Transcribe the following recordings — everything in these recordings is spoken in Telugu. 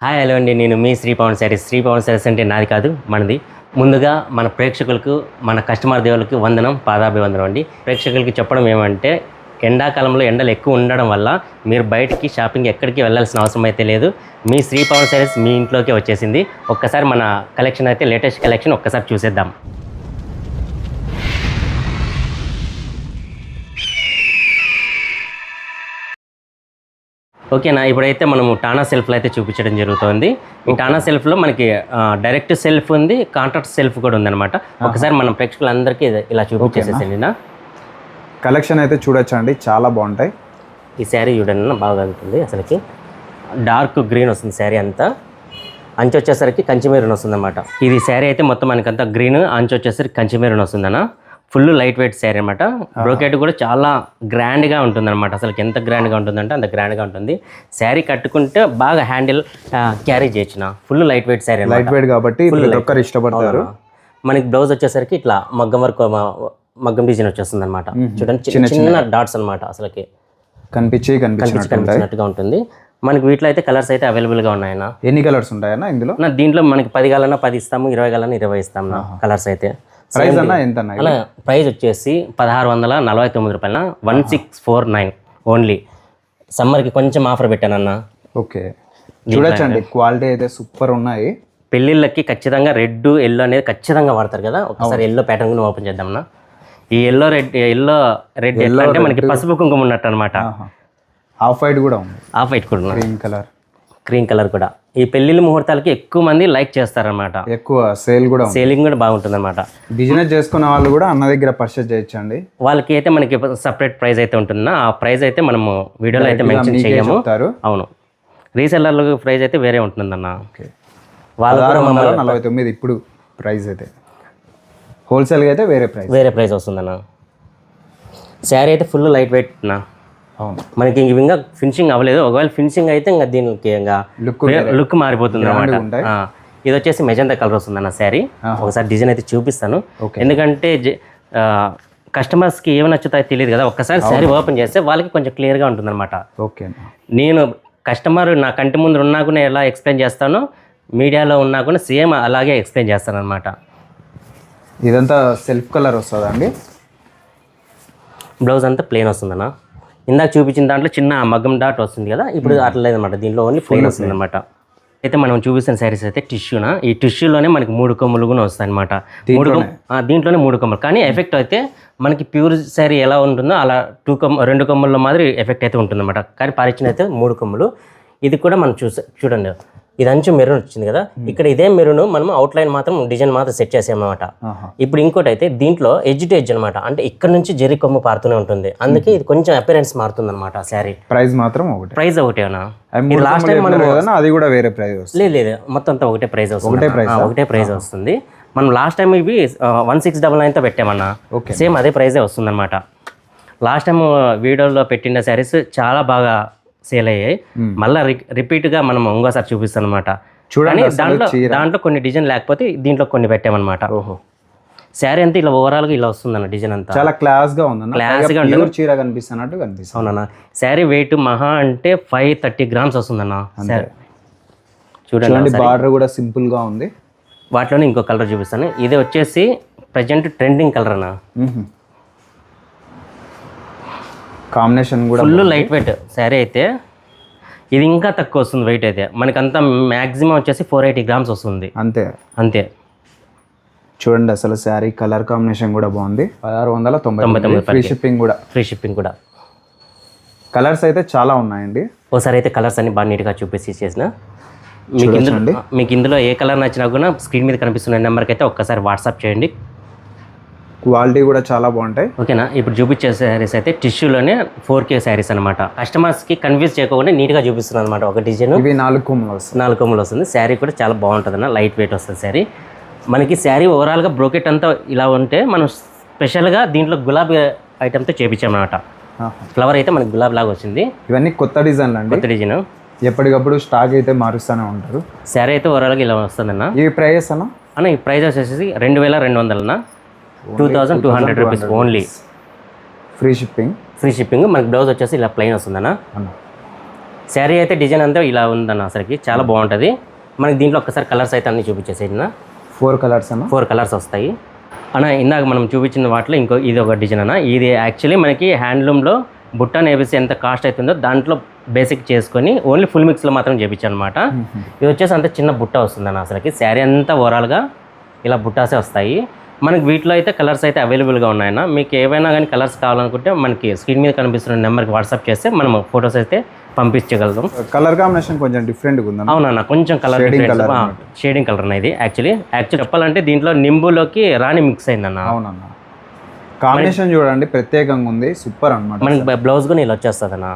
హాయ్ హలో అండి, నేను మీ శ్రీ పవన్ శారీస్. శ్రీ పవన్ శారీస్ అంటే నాది కాదు, మనది. ముందుగా మన ప్రేక్షకులకు, మన కస్టమర్ దేవులకు వందనం, పాదాభివందనం అండి. ప్రేక్షకులకి చెప్పడం ఏమంటే, ఎండాకాలంలో ఎండలు ఎక్కువ ఉండడం వల్ల మీరు బయటికి షాపింగ్ ఎక్కడికి వెళ్ళాల్సిన అవసరం అయితే లేదు. మీ శ్రీ పవన్ శారీస్ మీ ఇంట్లోకే వచ్చేసింది. ఒక్కసారి మన కలెక్షన్ అయితే, లేటెస్ట్ కలెక్షన్ ఒక్కసారి చూసేద్దాం. ఓకేనా, ఇప్పుడైతే మనము టానా సెల్ఫ్లో అయితే చూపించడం జరుగుతుంది. ఈ టానా సెల్ఫ్లో మనకి డైరెక్ట్ సెల్ఫ్ ఉంది, కాంట్రాక్ట్ సెల్ఫ్ కూడా ఉందన్నమాట. ఒకసారి మనం ప్రేక్షకులందరికీ ఇలా చూపించేసేసండి. కలెక్షన్ అయితే చూడొచ్చండి, చాలా బాగుంటాయి. ఈ శారీ చూడండి, బాగా ఉంటుంది. అసలుకి డార్క్ గ్రీన్ వస్తుంది శారీ అంతా. అంచు వచ్చేసరికి కంచి మెరూన్ వస్తుంది అన్నమాట. ఇది శారీ అయితే మొత్తం మనకంతా గ్రీన్, అంచు వచ్చేసరికి కంచి మెరూన్ వస్తుందన్న. ఫుల్ లైట్ వెయిట్ శారీ అనమాట. బ్రోకెట్ కూడా చాలా గ్రాండ్గా ఉంటుంది అనమాట. అసలు ఎంత గ్రాండ్గా ఉంటుందంటే అంత గ్రాండ్గా ఉంటుంది. శారీ కట్టుకుంటే బాగా హ్యాండిల్ క్యారీ చేయొచ్చిన. Full lightweight sari, lightweight కాబట్టి ప్రతి ఒక్కరు ఇష్టపడతారు. మనకి బ్లౌజ్ వచ్చేసరికి ఇట్లా మగ్గం వర్క్, మగ్గం డిజైన్ వచ్చేస్తుంది అనమాట. చూడండి, చిన్న డాట్స్ అనమాట. అసలుకి కనిపించినట్టుగా ఉంటుంది. మనకి వీటిలో అయితే కలర్స్ అయితే అవైలబుల్గా ఉన్నాయన్న. ఎన్ని కలర్స్ ఉంటాయన్నా ఇందులో? దీంట్లో మనకి 10 కాలన్నా 10 ఇస్తాము, 20 కాలన్నా 20 ఇస్తాము కలర్స్ అయితే. ప్రైస్ అన్న ఎంత? ప్రైస్ వచ్చేసి 1649 రూపాయల, 1649 ఓన్లీ. సమ్మర్కి కొంచెం ఆఫర్ పెట్టానన్న. ఓకే, చూడొచ్చండి, క్వాలిటీ అయితే సూపర్ ఉన్నాయి. పెళ్ళిళ్ళకి ఖచ్చితంగా రెడ్ ఎల్లో అనేది ఖచ్చితంగా వాడతారు కదా. ఒకసారి ఎల్లో ప్యాటర్న్ కూడా ఓపెన్ చేద్దామన్నా. ఈ ఎల్లో రెడ్ ఎల్లో అంటే మనకి పసుపు కుంకుమ ఉన్నట్టు అనమాట. ఆఫ్ వైట్ కూడా ఉంది, ఆఫ్ వైట్ కూడా క్రీమ్ కలర్ కూడా. ఈ పెళ్లిళ్ళ ముహూర్తాలకి ఎక్కువ మంది లైక్ చేస్తారనమాట. ఎక్కువ సేలింగ్ కూడా బాగుంటుంది అనమాట. బిజినెస్ చేసుకున్న వాళ్ళు కూడా అన్న దగ్గర పర్చేస్ చేయొచ్చండి. వాళ్ళకి అయితే మనకి సపరేట్ ప్రైస్ అయితే ఉంటుందా. ఆ ప్రైస్ అయితే మనము వీడియోలో అయితే మెన్షన్ చేయము. అవును, రీసెల్లర్ల ప్రైస్ అయితే వేరే ఉంటుందన్న. వాళ్ళు 49 ఇప్పుడు ప్రైస్ అయితే. హోల్సేల్గా అయితే వేరే ప్రైస్ వస్తుందన్న. శారీ అయితే ఫుల్ లైట్ వెయిట్ నా. అవును, మనకి ఇంకా ఫినిషింగ్ అవ్వలేదు. ఒకవేళ ఫినిషింగ్ అయితే ఇంకా దీనికి ఇంకా లుక్ మారిపోతుంది అనమాట. ఇది వచ్చేసి మెజంతా కలర్ వస్తుందన్న శారీ. ఒకసారి డిజైన్ అయితే చూపిస్తాను, ఎందుకంటే కస్టమర్స్కి ఏమి నచ్చుతాయో తెలియదు కదా. ఒక్కసారి శారీ ఓపెన్ చేస్తే వాళ్ళకి కొంచెం క్లియర్గా ఉంటుంది అనమాట. ఓకే, నేను కస్టమర్ నా కంటి ముందు ఉన్నా కూడా ఎలా ఎక్స్ప్లెయిన్ చేస్తానో, మీడియాలో ఉన్నా కూడా సేమ్ అలాగే ఎక్స్ప్లెయిన్ చేస్తాను అనమాట. ఇదంతా సెల్ఫ్ కలర్ వస్తుందండి. బ్లౌజ్ అంతా ప్లెయిన్ వస్తుందన్న. ఇందాక చూపించిన దాంట్లో చిన్న మగ్గం డాట్ వస్తుంది కదా, ఇప్పుడు అట్లా లేదన్నమాట. దీంట్లో ఓన్లీ ప్లెయిన్ వస్తుంది అనమాట. అయితే మనం చూపిస్తున్న శారీస్ అయితే టిష్యూనా. ఈ టిష్యూలోనే మనకి 3 కొమ్ములు కూడా వస్తాయి అనమాట. దీంట్లోనే 3 కొమ్ములు. కానీ ఎఫెక్ట్ అయితే మనకి ప్యూర్ శారీ ఎలా ఉంటుందో అలా 2 కొమ్ముల్లో మాదిరి ఎఫెక్ట్ అయితే ఉంటుంది అనమాట. కానీ పారిచిన అయితే 3 కొమ్ములు. ఇది కూడా మనం చూడండి, ఇది అంచు మెరూన్ వచ్చింది కదా. ఇక్కడ ఇదే మెరూన్ మనం అవుట్లైన్ మాత్రం డిజైన్ మాత్రం సెట్ చేసామన్నమాట. ఇప్పుడు ఇంకోటి అయితే దీంట్లో ఎడ్జ్ టు ఎడ్జ్ అనమాట. అంటే ఇక్కడ నుంచి జెరీ కొమ్ము పారుతూనే ఉంటుంది. అందుకే ఇది కొంచెం అపిరెన్స్ మారుతుంది అనమాట. శారీ ప్రైస్ మాత్రం ప్రైస్ ఒకటేనా. లాస్ట్ టైం అది కూడా వేరే ప్రైస్ లేదు, మొత్తం అంతా ఒకటే ప్రైస్ వస్తుంది. ఒకటే ప్రైస్ వస్తుంది. మనం లాస్ట్ టైం ఇవి 1699తో పెట్టామన్నా. సేమ్ అదే ప్రైజే వస్తుంది అనమాట. లాస్ట్ టైం వీడియోలో పెట్టిన శారీస్ చాలా బాగా సేల్ అయ్యాయి. మళ్ళీ రిపీట్గా మనం ఇంకోసారి చూపిస్తాం అనమాట. చూడండి, దాంట్లో కొన్ని డిజైన్ లేకపోతే దీంట్లో కొన్ని పెట్టామన్నమాట. శారీ అంతా ఇలా ఓవరాల్గా ఇలా వస్తుందన్న. డిజైన్ అంతా చాలా క్లాస్గా ఉంటుంది. చీర కనిపిస్తున్నట్టు కనిపిస్తుంది. అవునన్నా. శారీ వెయిట్ మహా అంటే 530 గ్రామ్స్ వస్తుందన్న. చూడండి, బార్డర్ కూడా సింపుల్గా ఉంది. వాటిలోనే ఇంకో కలర్ చూపిస్తాను. ఇది వచ్చేసి ప్రజెంట్ ట్రెండింగ్ కలర్ అన్న. కాంబినేషన్ కూడా ఫుల్ లైట్ వెయిట్ శారీ అయితే. ఇది ఇంకా తక్కువ వస్తుంది వెయిట్ అయితే. మనకంతా మ్యాక్సిమం వచ్చేసి 480 గ్రామ్స్ వస్తుంది అంతే. చూడండి, అసలు శారీ కలర్ కాంబినేషన్ కూడా బాగుంది. 1699. ఫ్రీ షిప్పింగ్ కూడా. కలర్స్ అయితే చాలా ఉన్నాయండి. ఒకసారి అయితే కలర్స్ అన్ని బాగా నీట్గా చూపించి చేసిన. మీకు ఇందులో ఏ కలర్ నచ్చినా కూడా స్క్రీన్ మీద కనిపిస్తున్న నెంబర్కి అయితే ఒక్కసారి వాట్సాప్ చేయండి. క్వాలిటీ కూడా చాలా బాగుంటాయి. ఓకేనా, ఇప్పుడు చూపించే శారీస్ అయితే టిష్యూలోనే 4K శారీస్ అనమాట. కస్టమర్స్కి కన్ఫ్యూజ్ చేయకుండా నీట్గా చూపిస్తుంది అనమాట. ఒక డిజైన్ ఇవి 4 కొమ్ములు వస్తుంది. శారీ కూడా చాలా బాగుంటుంది అన్న. లైట్ వెయిట్ వస్తుంది శారీ. మనకి శారీ ఓవరాల్గా బ్రోకెట్ అంతా ఇలా ఉంటే మనం స్పెషల్గా దీంట్లో గులాబీ ఐటమ్తో చేయించామన్నమాట. ఫ్లవర్ అయితే మనకి గులాబీ లాగా వచ్చింది. ఇవన్నీ కొత్త డిజైన్. ఎప్పటికప్పుడు స్టాక్ అయితే మారుస్తూనే ఉంటారు. శారీ అయితే ఓవరాల్గా ఇలా వస్తుందన్న. ఈ ప్రైస్ అన్న ఈ ప్రైస్ వచ్చేసి 2200 అన్న. 2200 రూపీస్ ఓన్లీ. Free shipping. మనకి బ్లౌజ్ వచ్చేసి ఇలా ప్లెయిన్ వస్తుందన్న. శారీ అయితే డిజైన్ అంతా ఇలా ఉందన్న అసలుకి చాలా బాగుంటుంది. మనకి దీంట్లో ఒక్కసారి కలర్స్ అయితే అన్నీ చూపించేసేనా. 4 కలర్స్ అన్న. 4 కలర్స్ వస్తాయి అన్న. ఇందాక మనం చూపించిన వాటిలో ఇది ఒక డిజైన్ అన్న. ఇది యాక్చువల్లీ మనకి హ్యాండ్లూమ్లో బుట్ట నేవేసి ఎంత కాస్ట్ అవుతుందో దాంట్లో బేసిక్ చేసుకొని ఓన్లీ ఫుల్ మిక్స్లో మాత్రం చేయించాను అనమాట. ఇది వచ్చేసి అంత చిన్న బుట్ట వస్తుందన్న అసలుకి. శారీ అంతా ఓవరాల్గా ఇలా బుట్టాసే వస్తాయి. మనకి వీటిలో అయితే కలర్స్ అయితే అవైలబుల్గా ఉన్నాయన్న. మీకు ఏవైనా కానీ కలర్స్ కావాలనుకుంటే మనకి స్క్రీన్ మీద కనిపిస్తున్న నెంబర్కి వాట్సాప్ చేస్తే మనం ఫొటోస్ అయితే పంపించగలుగుతాం. కలర్ కాంబినేషన్ కొంచెం డిఫరెంట్గా ఉంది. అవునన్న, కొంచెం కలర్ షేడింగ్ కలర్ అనేది. యాక్చువల్లీ చెప్పాలంటే దీంట్లో నింబులోకి రాణి మిక్స్ అయిందన్న. అవునన్న, కాంబినేషన్ చూడండి ప్రత్యేకంగా ఉంది, సూపర్ అన్నమాట. మనకి బ్లౌజ్ కూడా ఇలా వచ్చేస్తుంది అన్న.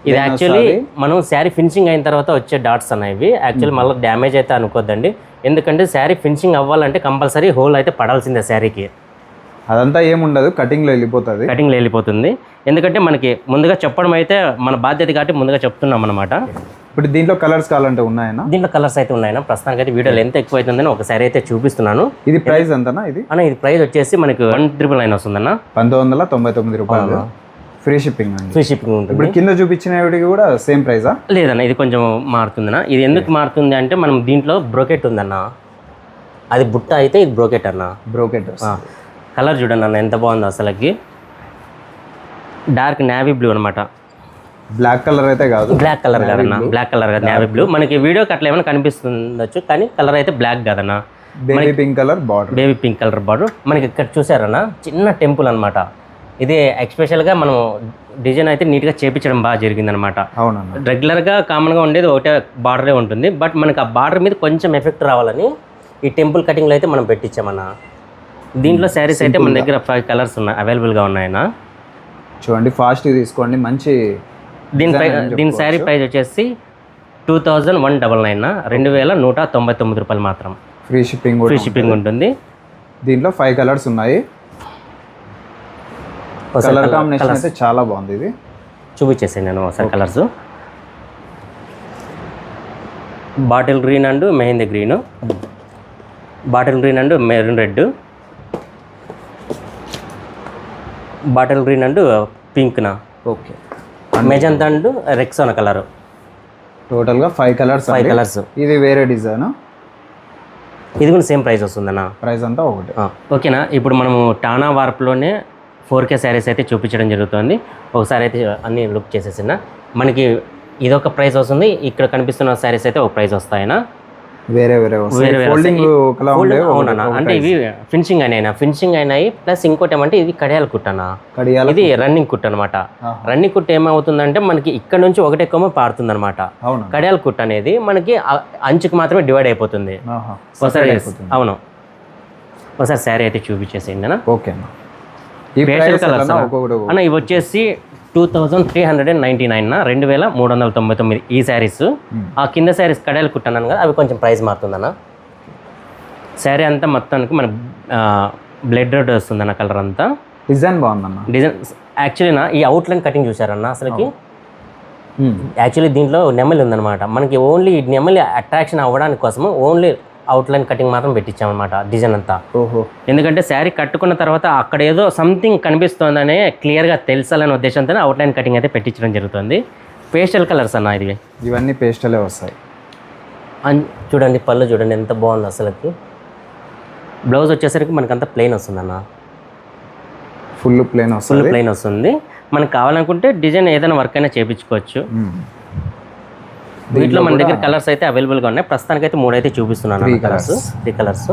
ఇది యాక్చువల్లీ మనం శారీ ఫినిషింగ్ అయిన తర్వాత వచ్చే డాట్స్ అన్న ఇవి. యాక్చువల్లీ మళ్ళీ డ్యామేజ్ అయితే అనుకోద్దండి, ఎందుకంటే శారీ ఫినిషింగ్ అవ్వాలంటే కంపల్సరీ హోల్ అయితే పడాల్సిందే శారీకి. అదంతా ఏముండదు, కటింగ్లో వెళ్ళిపోతుంది. ఎందుకంటే మనకి ముందుగా చెప్పడం అయితే మన బాధ్యత కాబట్టి ముందుగా చెప్తున్నాం అనమాట. ఇప్పుడు దీంట్లో కలర్స్ కావాలంటే ఉన్నాయన్నా? దీంట్లో కలర్స్ అయితే ఉన్నాయన్నా. ప్రస్తుతానికి అయితే వీడియోలో ఎంత ఎక్కువ అవుతుందని ఒకసారి అయితే చూపిస్తున్నాను. ఇది ప్రైస్ ఎంతనా? ఇది ప్రైస్ వచ్చేసి మనకి 1999 వస్తుందన్న. 1999 రూపాయలు. ఫ్రీ షిప్పింగ్ ఉంటుంది. ఇప్పుడు కింద చూపించినవి కూడా సేమ్ ప్రైజా? లేదన్న, ఇది కొంచెం మారుతుందన్న. ఇది ఎందుకు మారుతుంది అంటే మనం దీంట్లో బ్రోకెట్ ఉందన్న. అది బుట్ట అయితే ఇది బ్రోకెట్ అన్న. బ్రోకెట్ కలర్ చూడండి అన్న ఎంత బాగుందో అసలుకి. డార్క్ నేవీ బ్లూ అనమాట. బ్లాక్ కలర్ అయితే కాదు. బ్లాక్ కలర్ కాదన్న, బ్లాక్ కలర్ కాదు, నేవీ బ్లూ. మనకి వీడియోకి అట్లా ఏమైనా కనిపిస్తుండొచ్చు కానీ కలర్ అయితే బ్లాక్ కాదన్న. Baby pink colour border. మనకి ఇక్కడ చూసారన్న చిన్న టెంపుల్ అనమాట. ఇది ఎక్స్పెషల్గా మనం డిజైన్ అయితే నీట్గా చేపించడం బాగా జరిగిందనమాట. అవునన్నా, రెగ్యులర్గా కామన్గా ఉండేది ఒకటే బార్డరే ఉంటుంది. బట్ మనకి ఆ బార్డర్ మీద కొంచెం ఎఫెక్ట్ రావాలని ఈ టెంపుల్ కటింగ్లో అయితే మనం పెట్టించామన్న. దీంట్లో శారీస్ అయితే మన దగ్గర 5 కలర్స్ ఉన్నాయి, అవైలబుల్గా ఉన్నాయన్న. చూడండి, ఫాస్ట్ తీసుకోండి. మంచి దీని శారీ ప్రైస్ వచ్చేసి 2199, 2199 రూపాయలు మాత్రం. ఫ్రీ షిప్పింగ్ ఉంటుంది. దీంట్లో 5 కలర్స్ ఉన్నాయి. కలర్ కాంబినేషన్ అయితే చాలా బాగుంది. ఇది చూపించేసాను నేను ఒకసారి colours. Bottle green and mehndi green, bottle green and maroon red, bottle green and పింక్నా. Okay, magenta and Rexona colour. టోటల్గా 5 కలర్స్. ఇది వేరే డిజైన్. ఇది కూడా సేమ్ ప్రైస్ వస్తుందన్న. ప్రైస్ అంతా ఒకటి. ఓకేనా. ఇప్పుడు మనము టానా వార్ప్లోనే 4K శారీస్ అయితే చూపించడం జరుగుతుంది. ఒకసారి అయితే అన్ని లుక్ చేసేసిన మనకి ఇదొక ప్రైస్ వస్తుంది. ఇక్కడ కనిపిస్తున్న శారీస్ అయితే ఒక ప్రైస్ వస్తాయనా. వేరే అవునా, అంటే ఇవి ఫినిషింగ్ అయినాయి. ప్లస్ ఇంకోటి ఏమంటే ఇది కడియాల కుట్టనా. ఇది రన్నింగ్ కుట్ అనమాట. రన్నింగ్ కుట్ ఏమవుతుందంటే మనకి ఇక్కడ నుంచి ఒకటే కొమ్మ పారుతుంది అనమాట. కడియాల కుట్ అనేది మనకి అంచుకు మాత్రమే డివైడ్ అయిపోతుంది. అవును, ఒకసారి శారీ అయితే చూపించేసేయండి అన్న. ఓకే అన్న. ఇవి వచ్చేసి 2399, 2399 ఈ శారీస్. ఆ కింద శారీస్ కడాయిలు కుట్టాను కదా, అవి కొంచెం ప్రైస్ మారుతుందన్న. శారీ అంతా మొత్తానికి మన బ్లడ్ రెడ్ వస్తుందన్న. కలర్ అంతా డిజైన్ బాగుందన్న. డిజైన్ యాక్చువల్లీ ఈ అవుట్లైన్ కటింగ్ చూసారన్న అసలుకి. యాక్చువల్లీ దీంట్లో నెమలి ఉందన్నమాట. మనకి ఓన్లీ నెమలి అట్రాక్షన్ అవ్వడానికి కోసము ఓన్లీ అవుట్లైన్ కటింగ్ మాత్రం పెట్టించామన్నమాట డిజైన్ అంతా. ఎందుకంటే శారీ కట్టుకున్న తర్వాత అక్కడ ఏదో సంథింగ్ కనిపిస్తుందనే క్లియర్గా తెలుసాలనే ఉద్దేశంతో అవుట్లైన్ కటింగ్ అయితే పెట్టించడం జరుగుతుంది. పేస్టల్ కలర్స్ అన్న ఇది. ఇవన్నీ పేస్టలే వస్తాయి. చూడండి పళ్ళు చూడండి ఎంత బాగుంది అసలుకి. బ్లౌజ్ వచ్చేసరికి మనకంతా ప్లెయిన్ వస్తుందన్న. ఫుల్ ప్లెయిన్ వస్తుంది. మనకు కావాలనుకుంటే డిజైన్ ఏదైనా వర్క్ అయినా చేయించుకోవచ్చు. వీటిలో మన దగ్గర కలర్స్ అయితే అవైలబుల్గా ఉన్నాయి. ప్రస్తుతానికి అయితే 3 అయితే చూపిస్తున్నాను. 3 కలర్స్.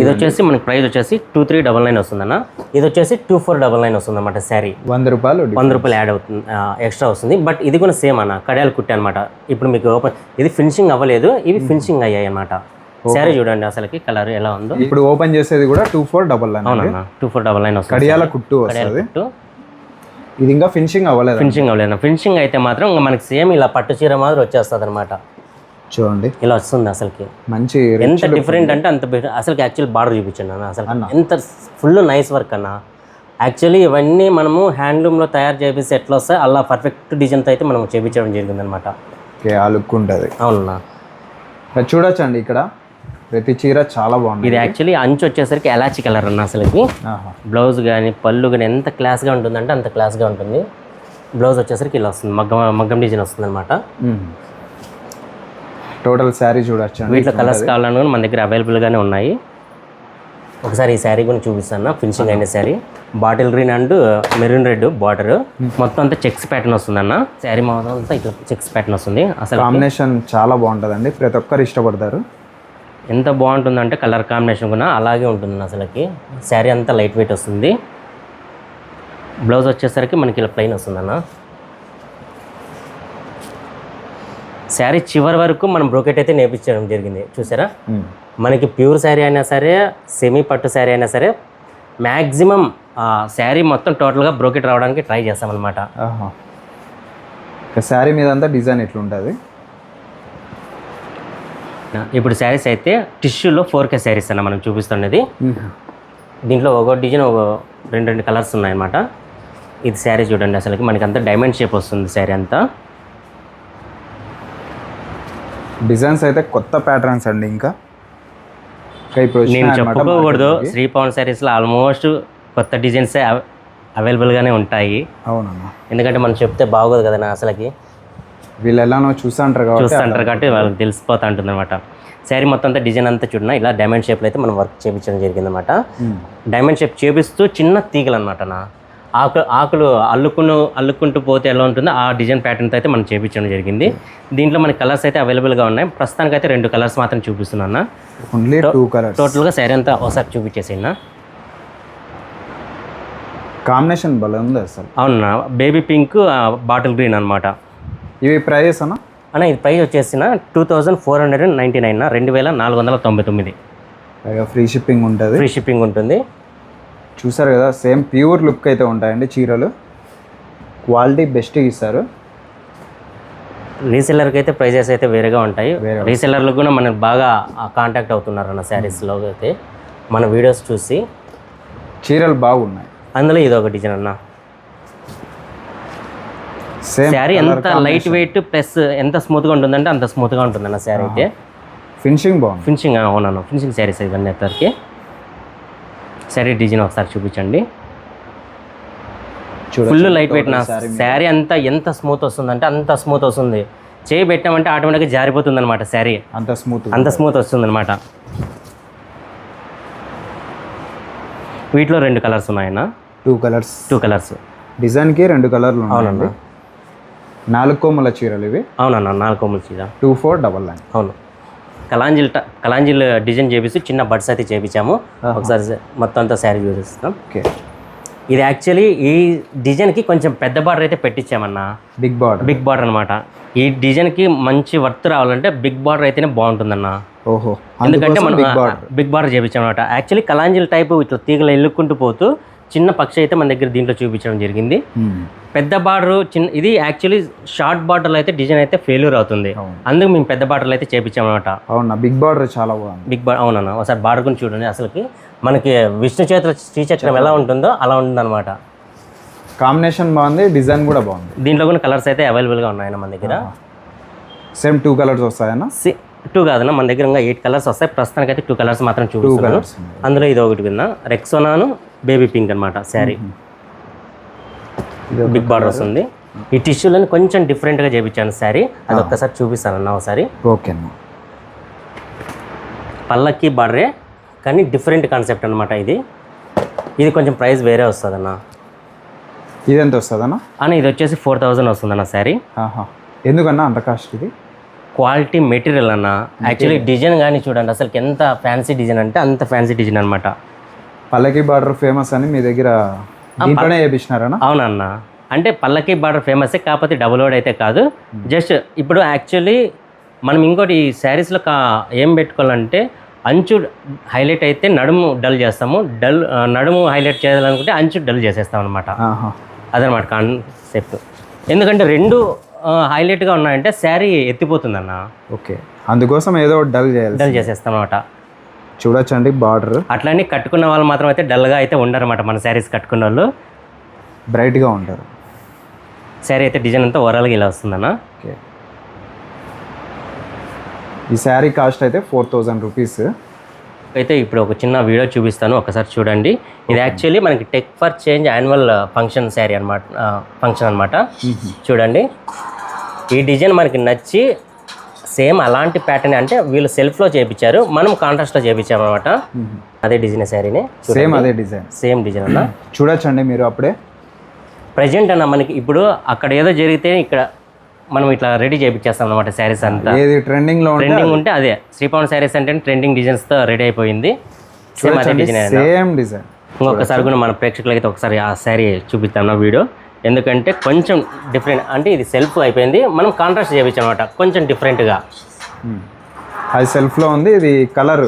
ఇది వచ్చేసి మనకి ప్రైస్ వచ్చేసి 2399 వస్తుందన్న. ఇది వచ్చేసి 2499 వస్తుంది అన్నమాట. శారీ 100 రూపాయలు యాడ్ అవుతుంది, ఎక్స్ట్రా వస్తుంది. బట్ ఇది కూడా సేమ్ అన్న, కడియాలు కుట్టే అనమాట. ఇప్పుడు మీకు ఓపెన్ ఇది ఫినిషింగ్ అవ్వలేదు, ఇవి ఫినిషింగ్ అయ్యాయి అన్నమాట. శారీ చూడండి అసలుకి కలర్ ఎలా ఉందో. ఇప్పుడు ఓపెన్ చేసేది కూడా 2499. అవునన్నా, 2499 వస్తుంది. కడియాల కుట్టు. ఇది ఇంకా ఫినిషింగ్ అవ్వలేదు. ఫినిషింగ్ అయితే మాత్రం మనకి సేమ్ ఇలా పట్టు చీర మాదిరి వచ్చేస్తుంది అనమాట. చూడండి ఇలా వస్తుంది అసలుకి. మంచి ఎంత డిఫరెంట్ అంటే అంత అసలుకి. యాక్చువల్ బార్డర్ చూపించండి అన్న. అసలు ఎంత ఫుల్ నైస్ వర్క్ అన్న. యాక్చువల్లీ ఇవన్నీ మనము హ్యాండ్లూమ్లో తయారు చేపిస్తే ఎట్లా వస్తాయి అలా పర్ఫెక్ట్ డిజైన్తో అయితే మనం చేయించడం జరిగింది అనమాట. ఆ లుక్ ఉంటుంది. అవునన్నా, చూడొచ్చండి ఇక్కడ ప్రతి చీర చాలా బాగుంది. ఇది యాక్చువల్లీ అంచు వచ్చేసరికి ఎలాచి కలర్ అన్న అసలుకి. బ్లౌజ్ కానీ పళ్ళు కానీ ఎంత క్లాస్గా ఉంటుందంటే అంత క్లాస్గా ఉంటుంది. బ్లౌజ్ వచ్చేసరికి ఇలా వస్తుంది, మగ్గం డిజైన్ వస్తుంది అనమాట. టోటల్ శారీ చూడొచ్చు. వీటిలో కలర్స్ కావాలన్నా మన దగ్గర అవైలబుల్గానే ఉన్నాయి. ఒకసారి ఈ శారీ కూడా చూపిస్తాను. ఫినిషింగ్ అయిన sari bottle green and maroon red border, మొత్తం అంతా చెక్స్ ప్యాటర్న్ వస్తుందన్న. శారీ మొత్తం అంతా ఇట్లా చెక్స్ ప్యాటర్న్ వస్తుంది. అసలు కాంబినేషన్ చాలా బాగుంటుందండి, ప్రతి ఒక్కరు ఇష్టపడతారు. ఎంత బాగుంటుందంటే కలర్ కాంబినేషన్ కూడా అలాగే ఉంటుంది అసలుకి. శారీ అంతా లైట్ వెయిట్ వస్తుంది. బ్లౌజ్ వచ్చేసరికి మనకి ఇలా ప్లెయిన్ వస్తుందన్న. శారీ చివరి వరకు మనం బ్రోకెట్ అయితే నేర్పించడం జరిగింది చూసారా. మనకి ప్యూర్ శారీ అయినా సరే, సెమీ పట్టు శారీ అయినా సరే, మ్యాక్సిమం శారీ మొత్తం టోటల్గా బ్రోకెట్ రావడానికి ట్రై చేస్తామన్నమాట. శారీ మీద అంతా డిజైన్ ఎట్లుంటుంది. ఇప్పుడు శారీస్ అయితే టిష్యూలో 4K శారీస్ అన్న మనం చూపిస్తున్నది. దీంట్లో ఒక డిజైన్ ఒక రెండు కలర్స్ ఉన్నాయన్నమాట. ఇది శారీ చూడండి, అసలుకి మనకి అంతా డైమండ్ షేప్ వస్తుంది శారీ అంతా. డిజైన్స్ అయితే కొత్త ప్యాటర్న్స్ అండి. ఇంకా ఇప్పుడు నేను చెప్పుకోకూడదు, శ్రీ పవన్ శారీస్లో ఆల్మోస్ట్ కొత్త డిజైన్స్ అవైలబుల్గానే ఉంటాయి. అవునన్నా, ఎందుకంటే మనం చెప్తే బాగోదు కదా అసలుకి. వీళ్ళు ఎలానో చూస్తుంటారు కాబట్టి వాళ్ళకి తెలిసిపోతూ ఉంటుంది అనమాట. శారీ మొత్తం అంతా డిజైన్ అంతా చూడనా ఇలా డైమండ్ షేప్లో అయితే మనం వర్క్ చేయించడం జరిగిందన్నమాట. డైమండ్ షేప్ చేపిస్తూ చిన్న తీగలు అనమాట. ఆకులు అల్లుకుంటూ పోతే ఎలా ఉంటుందో ఆ డిజైన్ ప్యాటర్న్తో అయితే మనం చేయించడం జరిగింది. దీంట్లో మనకి కలర్స్ అయితే అవైలబుల్గా ఉన్నాయి. ప్రస్తుతానికి అయితే 2 కలర్స్ మాత్రం చూపిస్తున్నా. టోటల్గా శారీ అంతా ఒకసారి చూపించేసేనా. కాంబినేషన్ భలే ఉంది అసలు. అవునా, బేబీ పింక్ బాటిల్ గ్రీన్ అనమాట. ఇవి ప్రైజెస్ అన్న ఇది ప్రైస్ వచ్చేసిన 2499, 2499. ఫ్రీ షిప్పింగ్ ఉంటుంది. ఫ్రీ షిప్పింగ్ ఉంటుంది. చూసారు కదా, సేమ్ ప్యూర్ లుక్ అయితే ఉంటాయండి చీరలు. క్వాలిటీ బెస్ట్ ఇస్తారు. రీసెల్లర్కి అయితే ప్రైజెస్ అయితే వేరేగా ఉంటాయి. రీసెల్లర్లకు కూడా మనకు బాగా కాంటాక్ట్ అవుతున్నారు అన్న శారీస్లో అయితే మన వీడియోస్ చూసి. చీరలు బాగున్నాయి. అందులో ఇది ఒక డిజైన్ అన్న. శారీ ఎంత లైట్ వెయిట్ ప్లస్ ఎంత స్మూత్గా ఉంటుందంటే అంత స్మూత్గా ఉంటుందన్న శారీ అయితే. ఫినిషింగ్ బాగుంది. ఫినిషింగ్ అవునన్న, ఫినిషింగ్ శారీస్ ఇవన్నీ అందరికి. శారీ డిజైన్ ఒకసారి చూపించండి. ఫుల్ లైట్ వెయిట్ నా శారీ అంతా ఎంత స్మూత్ వస్తుందంటే అంత స్మూత్ వస్తుంది. చేయి పెట్టామంటే ఆటోమేటిక్గా జారిపోతుంది అనమాట. శారీ అంత స్మూత్ వస్తుంది అనమాట. వీటిలో 2 కలర్స్ ఉన్నాయన్న. 2 కలర్స్ డిజైన్కి 2 కలర్లు. అవునండి. 4 కొమ్మల చీరలు ఇవి. అవునన్నా, 4 కొమ్మల చీర. 2499. అవును. కలాంజిల్ డిజైన్ చేపిస్తూ చిన్న బడ్స్ అయితే చేపించాము. ఒకసారి మొత్తం అంతా శారీ చూపిస్తాం. ఓకే. ఇది యాక్చువల్లీ ఈ డిజైన్కి కొంచెం పెద్ద బార్డర్ అయితే పెట్టించామన్నా. బిగ్ బార్డర్ అనమాట. ఈ డిజైన్కి మంచి వర్త్ రావాలంటే బిగ్ బార్డర్ అయితేనే బాగుంటుందన్న. ఓహో, ఎందుకంటే మనం బిగ్ బార్డర్ చేపించామన్నమాట. యాక్చువల్లీ కలాంజిల్ టైప్ ఇట్లా తీగలు ఎల్లుకుంటూ పోతూ చిన్న పక్షి అయితే మన దగ్గర దీంట్లో చూపించడం జరిగింది. పెద్ద బార్డర్ ఇది యాక్చువల్లీ షార్ట్ బార్డర్లో అయితే డిజైన్ అయితే ఫెయిల్యూర్ అవుతుంది. అందుకు మేము పెద్ద బార్డర్లో అయితే చేపించామన్నమాట. అవునా, బిగ్ బార్డర్ చాలా బాగుంది. బిగ్ బార్డర్ అవునన్నా. ఒకసారి బార్డర్ గురించి చూడండి. అసలుకి మనకి విష్ణు చేతుల శ్రీచక్రం ఎలా ఉంటుందో అలా ఉంటుందన్నమాట. కాంబినేషన్ బాగుంది, డిజైన్ కూడా బాగుంది. దీంట్లో కూడా కలర్స్ అయితే అవైలబుల్గా ఉన్నాయన్న మన దగ్గర. Same 2 colours వస్తాయన్నా. 2 కాదన్నా, మన దగ్గర ఇంకా 8 కలర్స్ వస్తాయి. ప్రస్తుతానికి అయితే 2 కలర్స్ మాత్రం చూపిస్తున్నాను. అందులో ఇది ఒకటి కింద రెక్సోనాను బేబీ పింక్ అనమాట. శారీ బిగ్ బార్డర్ వస్తుంది. ఈ టిష్యూలని కొంచెం డిఫరెంట్గా చేయించాను శారీ. అది ఒక్కసారి చూపిస్తానన్నా ఒకసారి. ఓకే అన్న. పల్లకి బార్డరే కానీ డిఫరెంట్ కాన్సెప్ట్ అనమాట. ఇది కొంచెం ప్రైస్ వేరే వస్తుంది అన్న. ఇది ఎంత వస్తుంది అన్న? ఇది వచ్చేసి 4000 వస్తుందన్న శారీ. ఎందుకన్నా అంత కాస్ట్? ఇది క్వాలిటీ మెటీరియల్ అన్న. యాక్చువల్లీ డిజైన్ కానీ చూడండి అసలు ఎంత ఫ్యాన్సీ డిజైన్ అంటే అంత ఫ్యాన్సీ డిజైన్ అనమాట. పల్లకి బార్డర్ ఫేమస్ అని మీ దగ్గర దీంట్లోనే చేపించినారన్నా? అవునన్న. అంటే పల్లకి బార్డర్ ఫేమసే, కాకపోతే డబుల్ లోడ్ అయితే కాదు. జస్ట్ ఇప్పుడు యాక్చువల్లీ మనం ఇంకోటి ఈ శారీస్లో ఏం పెట్టుకోవాలంటే అంచు హైలైట్ అయితే నడుము డల్ చేస్తాము. నడుము హైలైట్ చేయాలనుకుంటే అంచు డల్ చేసేస్తాం అనమాట. అదనమాట కాన్సెప్ట్. ఎందుకంటే 2 హైలైట్గా ఉన్నాయంటే శారీ ఎత్తిపోతుందన్న. ఓకే, అందుకోసం ఏదో డల్ చేసేస్తాం అనమాట. చూడొచ్చండి బార్డర్. అట్లనే కట్టుకున్న వాళ్ళు మాత్రం అయితే డల్గా అయితే ఉండరన్నమాట. మన శారీస్ కట్టుకున్న వాళ్ళు బ్రైట్గా ఉంటారు. శారీ అయితే డిజైన్ అంతా ఓవరాల్గా ఇలా వస్తుందన్న. ఓకే, ఈ శారీ కాస్ట్ అయితే 4000 రూపీస్. అయితే ఇప్పుడు ఒక చిన్న వీడియో చూపిస్తాను, ఒకసారి చూడండి. ఇది యాక్చువల్లీ మనకి tech for change annual function sari అనమాట, ఫంక్షన్ అనమాట. చూడండి, ఈ డిజైన్ మనకి నచ్చి సేమ్ అలాంటి ప్యాటర్న్, అంటే వీళ్ళు సెల్ఫ్లో చేయించారు, మనం కాంట్రాస్ట్లో చేయించాము అనమాట. అదే డిజైన్ శారీని, సేమ్ అదే డిజైన్, సేమ్ డిజైన్ అన్న. చూడొచ్చండి మీరు. అప్పుడే ప్రజెంట్ అన్న మనకి ఇప్పుడు అక్కడ ఏదో జరిగితే ఇక్కడ మనం ఇట్లా రెడీ చేయించేస్తాం అనమాట శారీస్ అంతా. ఏది ట్రెండింగ్ ఉంటే అదే శ్రీపవన్ శారీస్ అంటే ట్రెండింగ్ డిజైన్స్తో రెడీ అయిపోయింది. సేమ్ అదే డిజైన్, సేమ్ డిజైన్. ఇంకొకసారి కూడా మన ప్రేక్షకులకైతే ఒకసారి ఆ శారీ చూపిస్తాను వీడియో, ఎందుకంటే కొంచెం డిఫరెంట్, అంటే ఇది సెల్ఫ్ అయిపోయింది, మనం కాంట్రాస్ట్ చేయించాం అనమాట కొంచెం డిఫరెంట్గా. అది సెల్ఫ్లో ఉంది, ఇది కలర్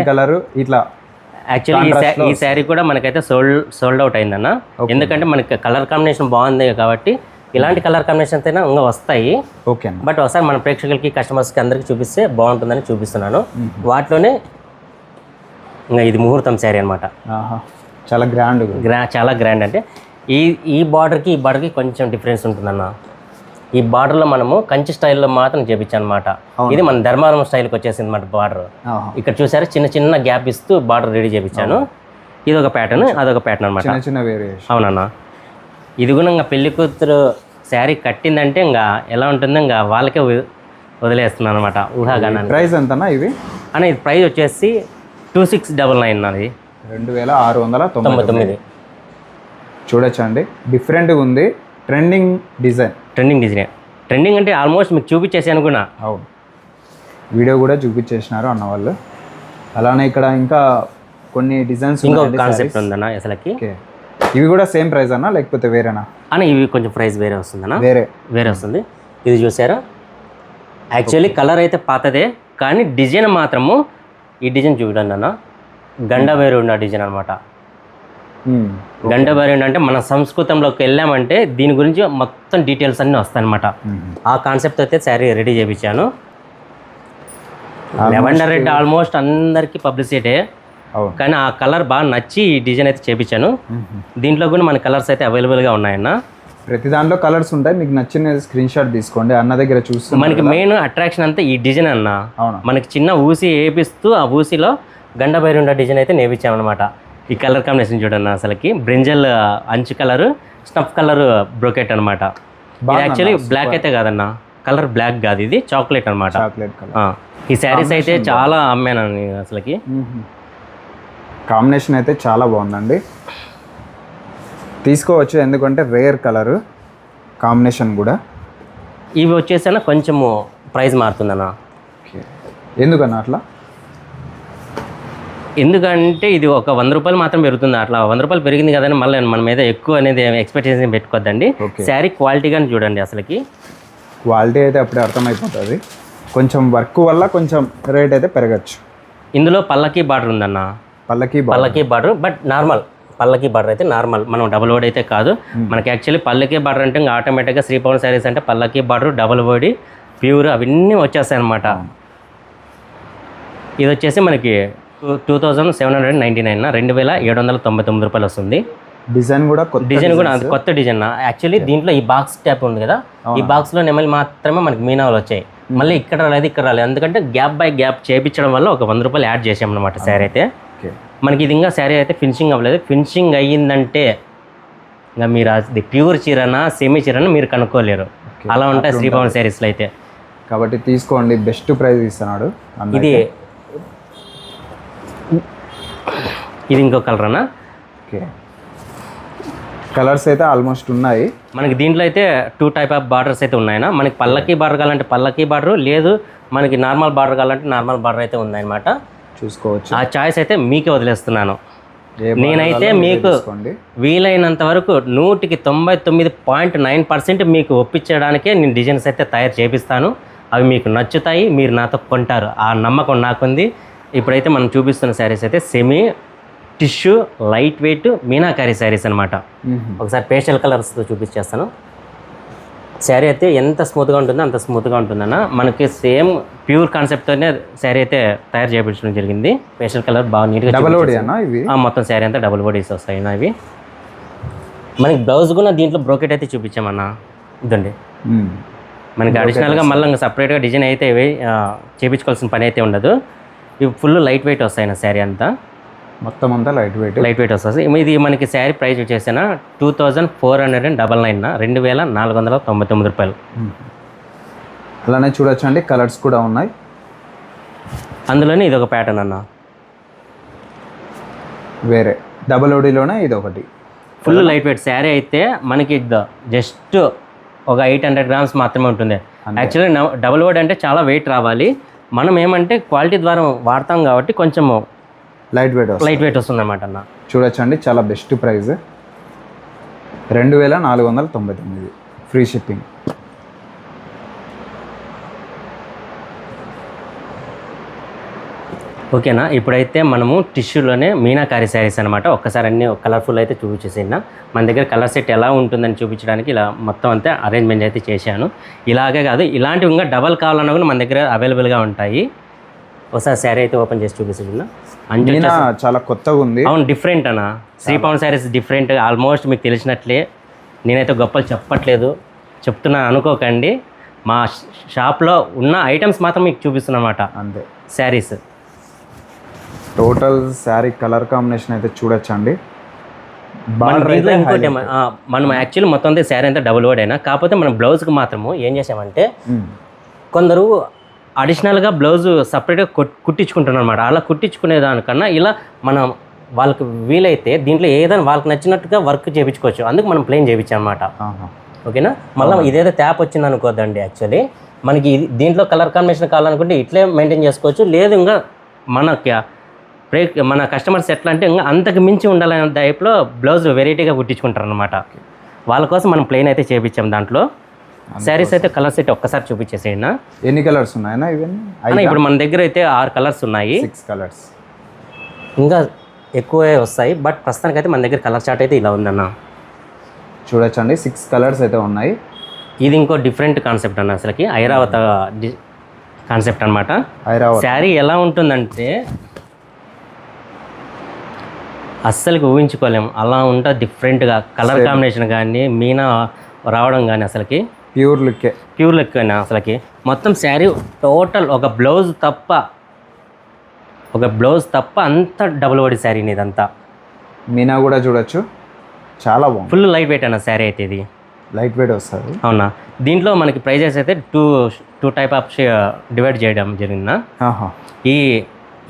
కలర్ ఇట్లా. యాక్చువల్లీ ఈ శారీ కూడా మనకైతే సోల్డ్ అవుట్ అయిందన్న, ఎందుకంటే మనకి కలర్ కాంబినేషన్ బాగుంది కాబట్టి. ఇలాంటి కలర్ కాంబినేషన్స్ అయినా ఇంకా వస్తాయి, ఓకే. బట్ ఒకసారి మన ప్రేక్షకులకి కస్టమర్స్కి అందరికీ చూపిస్తే బాగుంటుందని చూపిస్తున్నాను. వాటిలోనే ఇంకా ఇది ముహూర్తం శారీ అనమాట. చాలా గ్రాండ్, చాలా గ్రాండ్. అంటే ఈ బార్డర్కి కొంచెం డిఫరెన్స్ ఉంటుందన్న. ఈ బార్డర్లో మనము కంచి స్టైల్లో మాత్రం చేపించాను అనమాట. ఇది మన ధర్మారం స్టైల్కి వచ్చేసింది అనమాట బార్డర్. ఇక్కడ చూసారు, చిన్న చిన్న గ్యాప్ ఇస్తూ బార్డర్ రెడీ చేపించాను. ఇది ఒక ప్యాటర్న్, అదొక ప్యాటర్న్ అనమాట. చిన్న వేరియేషన్. అవునన్నా. ఇది కూడా ఇంకా పెళ్లి కూతురు శారీ కట్టిందంటే ఇంకా ఎలా ఉంటుందో ఇంకా వాళ్ళకే వదిలేస్తున్నాను అనమాట ఊహాగానాన్ని. ప్రైస్ ఎంతనా ఇవి అన్న? ఇది ప్రైస్ వచ్చేసి 2699 అది, 2699. చూడొచ్చండి, డిఫరెంట్గా ఉంది. Trending design. ట్రెండింగ్ అంటే ఆల్మోస్ట్ మీకు చూపించేసాను కూడా. అవును, వీడియో కూడా చూపించేసినారు అన్న వాళ్ళు. అలానే ఇక్కడ ఇంకా కొన్ని డిజైన్స్, ఇంకో కాన్సెప్ట్ ఉందన్న అసలుకి. ఇవి కూడా సేమ్ ప్రైస్ అన్నా లేకపోతే వేరేనా అన్న? ఇవి కొంచెం ప్రైస్ వేరే వస్తుందన్న, వేరే వస్తుంది. ఇది చూసారా, యాక్చువల్లీ కలర్ అయితే పాతదే కానీ డిజైన్ మాత్రము ఈ డిజైన్ చూడండి అన్న, గండవేరు ఉన్న డిజైన్ అనమాట. గండవేరు అంటే మన సంస్కృతంలోకి వెళ్ళామంటే దీని గురించి మొత్తం డీటెయిల్స్ అన్నీ వస్తాయన్నమాట. ఆ కాన్సెప్ట్ అయితే శారీ రెడీ చేయించాను. లెవెండర్ రెడ్ ఆల్మోస్ట్ అందరికీ పబ్లిసిటీ, కానీ ఆ కలర్ బాగా నచ్చి ఈ డిజైన్ అయితే చేయించాను. దీంట్లో కూడా మన కలర్స్ అయితే అవైలబుల్గా ఉన్నాయన్న. ప్రతి దాంట్లో కలర్స్ ఉంటాయి, మీకు నచ్చిన స్క్రీన్ షాట్ తీసుకోండి. అన్న దగ్గర చూస్తే మనకి మెయిన్ అట్రాక్షన్ అంతా ఈ డిజైన్ అన్న. మనకి చిన్న ఊసి వేపిస్తూ ఆ ఊసిలో గండబైరుండ డిజైన్ అయితే నేర్పించామన్నమాట. ఈ కలర్ కాంబినేషన్ చూడన్న, అసలుకి బ్రింజల్ అంచు కలర్, స్నఫ్ కలర్ బ్రోకెట్ అనమాట. ఇది యాక్చువల్లీ బ్లాక్ అయితే కాదన్న, కలర్ బ్లాక్ కాదు, ఇది చాక్లెట్ అనమాట. ఈ శారీస్ అయితే చాలా అమ్మాను అసలుకి. కాంబినేషన్ అయితే చాలా బాగుందండి, తీసుకోవచ్చు. ఎందుకంటే రేర్ కలర్ కాంబినేషన్ కూడా. ఇవి వచ్చేసా కొంచెము ప్రైస్ మారుతుందన్న. ఎందుకన్నా అట్లా? ఎందుకంటే ఇది ఒక 100 రూపాయలు మాత్రం పెరుగుతుంది. అట్లా 100 రూపాయలు పెరిగింది కదని మళ్ళీ మన మీద ఎక్కువ అనేది ఎక్స్పెక్టేషన్ పెట్టుకోద్దండి. శారీ క్వాలిటీ కానీ చూడండి, అసలుకి క్వాలిటీ అయితే అప్పుడే అర్థమైపోతుంది. కొంచెం వర్క్ వల్ల కొంచెం రేట్ అయితే పెరగచ్చు. ఇందులో పల్లకీ బార్డర్ ఉందన్న, పల్లకీ బార్డర్, బట్ నార్మల్ పల్లకీ బార్డర్ అయితే నార్మల్, మనం డబుల్ వర్డ్ అయితే కాదు. మనకి యాక్చువల్లీ పల్లకీ బార్డర్ అంటే ఇంకా ఆటోమేటిక్గా శ్రీపవన్ శారీస్ అంటే పల్లకీ బార్డర్, డబుల్ వర్డ్, ప్యూర్ అవన్నీ వచ్చేస్తాయి అనమాట. ఇది వచ్చేసి మనకి 2799, 2799 రూపాయలు వస్తుంది. డిజైన్ కూడా కొత్త డిజైన్. యాక్చువల్లీ దీంట్లో ఈ బాక్స్ టైప్ ఉంది కదా, ఈ బాక్స్లో నెమలి మాత్రమే మనకి మీనాలు వచ్చాయి. మళ్ళీ ఇక్కడ రాలేదు, ఇక్కడ రాలేదు, ఎందుకంటే గ్యాప్ బై గ్యాప్ చేయించడం వల్ల ఒక 100 రూపాయలు యాడ్ చేసామన్నమాట. శారీ అయితే మనకి ఇది ఇంకా శారీ అయితే ఫినిషింగ్ అవ్వలేదు. ఫినిషింగ్ అయ్యిందంటే ఇంకా మీరు అది ప్యూర్ చీరనా సెమీ చీరనా మీరు కనుక్కోలేరు, అలా ఉంటాయి శ్రీపవన్ శారీస్లో అయితే. కాబట్టి తీసుకోండి, బెస్ట్ ప్రైస్ ఇస్తున్నాడు. ఇది ఇంకో కలర్ అన్న. కలర్స్ అయితే ఆల్మోస్ట్ ఉన్నాయి మనకి. దీంట్లో అయితే 2 టైప్ ఆఫ్ బార్డర్స్ అయితే ఉన్నాయన్న. మనకి పల్లకీ బార్డర్ కావాలంటే పల్లకీ బార్డర్, లేదు మనకి నార్మల్ బార్డర్ కావాలంటే నార్మల్ బార్డర్ అయితే ఉందన్నమాట. చూసుకోవచ్చు. ఆ చాయిస్ అయితే మీకే వదిలేస్తున్నాను. నేనైతే మీకు వీలైనంత వరకు 99.9% మీకు ఒప్పించడానికే నేను డిజైన్స్ అయితే తయారు చేపిస్తాను. అవి మీకు నచ్చుతాయి, మీరు నాతో కొంటారు, ఆ నమ్మకం నాకుంది. ఇప్పుడైతే మనం చూపిస్తున్న శారీస్ అయితే semi tissue light weight meenakari saris అనమాట. ఒకసారి పేస్టల్ కలర్స్తో చూపించేస్తాను. శారీ అయితే ఎంత స్మూత్గా ఉంటుందో అంత స్మూత్గా ఉంటుందన్న. మనకి సేమ్ ప్యూర్ కాన్సెప్ట్తోనే శారీ అయితే తయారు చేయించడం జరిగింది. పేస్టల్ కలర్ బాగా నీట్గా మొత్తం శారీ అంతా డబుల్ బోడీస్ వస్తాయి ఇవి. మనకి బ్లౌజ్ కూడా దీంట్లో బ్రోకెట్ అయితే చూపించామన్నా. ఇదండి మనకి అడిషనల్గా మళ్ళీ ఇంకా సపరేట్గా డిజైన్ అయితే చేయించుకోవాల్సిన పని అయితే ఉండదు. ఇవి ఫుల్ లైట్ వెయిట్ వస్తాయి నా శారీ అంతా, మొత్తం అంతా లైట్ వెయిట్ వస్తుంది. ఇది మనకి శారీ ప్రైస్ వచ్చేసిన 2499, 2499 రూపాయలు. అలానే చూడొచ్చు అండి, కలర్స్ కూడా ఉన్నాయి. అందులోనే ఇది ఒక ప్యాటర్న్ అన్న, వేరే డబల్ ఓడీలోనే ఇది ఒకటి. ఫుల్ లైట్ వెయిట్ శారీ అయితే మనకి జస్ట్ ఒక 800 గ్రామ్స్ మాత్రమే ఉంటుంది. యాక్చువల్లీ డబుల్ ఓడీ అంటే చాలా వెయిట్ రావాలి. మనం ఏమంటే క్వాలిటీ ద్వారా వాడతాం కాబట్టి కొంచెం లైట్ వెయిట్ వస్తుంది అనమాట అన్న. చూడొచ్చండి, చాలా బెస్ట్ ప్రైస్ 2499, ఫ్రీ షిప్పింగ్. ఓకేనా. ఇప్పుడైతే మనము టిష్యూలోనే మీనాకారి శారీస్ అనమాట. ఒక్కసారి అన్ని కలర్ఫుల్ అయితే చూపించేసిన మన దగ్గర కలర్ సెట్ ఎలా ఉంటుందని చూపించడానికి ఇలా మొత్తం అంతా అరేంజ్మెంట్ అయితే చేశాను. ఇలాగే కాదు, ఇలాంటివి ఇంకా డబల్ కావాలన్నా కూడా మన దగ్గర అవైలబుల్గా ఉంటాయి. ఒకసారి శారీ అయితే ఓపెన్ చేసి చూపిస్తున్నా. చాలా కొత్తగా ఉంది. అవును, డిఫరెంట్ అన్న. శ్రీపవన్ శారీస్ డిఫరెంట్, ఆల్మోస్ట్ మీకు తెలిసినట్లే. నేనైతే గొప్పలు చెప్పట్లేదు, చెప్తున్నాను అనుకోకండి. మా షాప్లో ఉన్న ఐటమ్స్ మాత్రం మీకు చూపిస్తున్నా అన్నమాట. అంతే. Saris total sari colour combination అయితే చూడొచ్చండి. ఇంకోటి మనం యాక్చువల్లీ మొత్తం అంతా శారీ అంతా డబుల్ వర్డ్ అయినా, కాకపోతే మనం బ్లౌజ్కి మాత్రము ఏం చేసామంటే కొందరు అడిషనల్గా బ్లౌజ్ సపరేట్గా కుట్టించుకుంటున్నారు అనమాట. అలా కుట్టించుకునే దానికన్నా ఇలా మనం వాళ్ళకి వీలైతే దీంట్లో ఏదైనా వాళ్ళకి నచ్చినట్టుగా వర్క్ చేయించుకోవచ్చు. అందుకు మనం ప్లెయిన్ చేయించాం అనమాట. ఓకేనా. మళ్ళీ ఇదేదో ట్యాప్ వచ్చింది అనుకోద్దండి. యాక్చువల్లీ మనకి దీంట్లో కలర్ కాంబినేషన్ కావాలనుకుంటే ఇట్లే మెయింటైన్ చేసుకోవచ్చు. లేదు ఇంకా మన కస్టమర్స్ ఎట్లా అంటే ఇంకా అంతకు మించి ఉండాలనే టైప్లో బ్లౌజ్ వెరైటీగా కుట్టించుకుంటారు అనమాట. వాళ్ళ కోసం మనం ప్లెయిన్ అయితే చేయించాం. దాంట్లో శారీస్ అయితే కలర్స్ అయితే ఒక్కసారి చూపించేసేయండి. ఎన్ని కలర్స్ ఉన్నాయన్నా ఇవన్నీ? ఇప్పుడు మన దగ్గర అయితే 6 కలర్స్ ఉన్నాయి. 6 కలర్స్, ఇంకా ఎక్కువే వస్తాయి. బట్ ప్రస్తుతానికి అయితే మన దగ్గర కలర్ చార్ట్ అయితే ఇలా ఉందన్న. చూడొచ్చండి, 6 కలర్స్ అయితే ఉన్నాయి. ఇది ఇంకో డిఫరెంట్ కాన్సెప్ట్ అన్న. అసలుకి ఐరావత కాన్సెప్ట్ అనమాట. శారీ ఎలా ఉంటుందంటే అస్సలకి ఊహించుకోలేము, అలా ఉంటుంది డిఫరెంట్గా. కలర్ కాంబినేషన్ కానీ మీనా రావడం కానీ అసలుకి ప్యూర్ లుక్ అయినా అసలుకి మొత్తం శారీ టోటల్ ఒక బ్లౌజ్ తప్ప అంత డబుల్ ఓడి శారీని ఇదంతా. మీనా కూడా చూడొచ్చు, చాలా బాగుంది. ఫుల్ లైట్ వెయిట్ అన్న శారీ అయితే. ఇది లైట్ వెయిట్ వస్తుంది. అవునా. దీంట్లో మనకి ప్రైజెస్ అయితే టూ టైప్ ఆఫ్ డివైడ్ చేయడం జరిగిందా.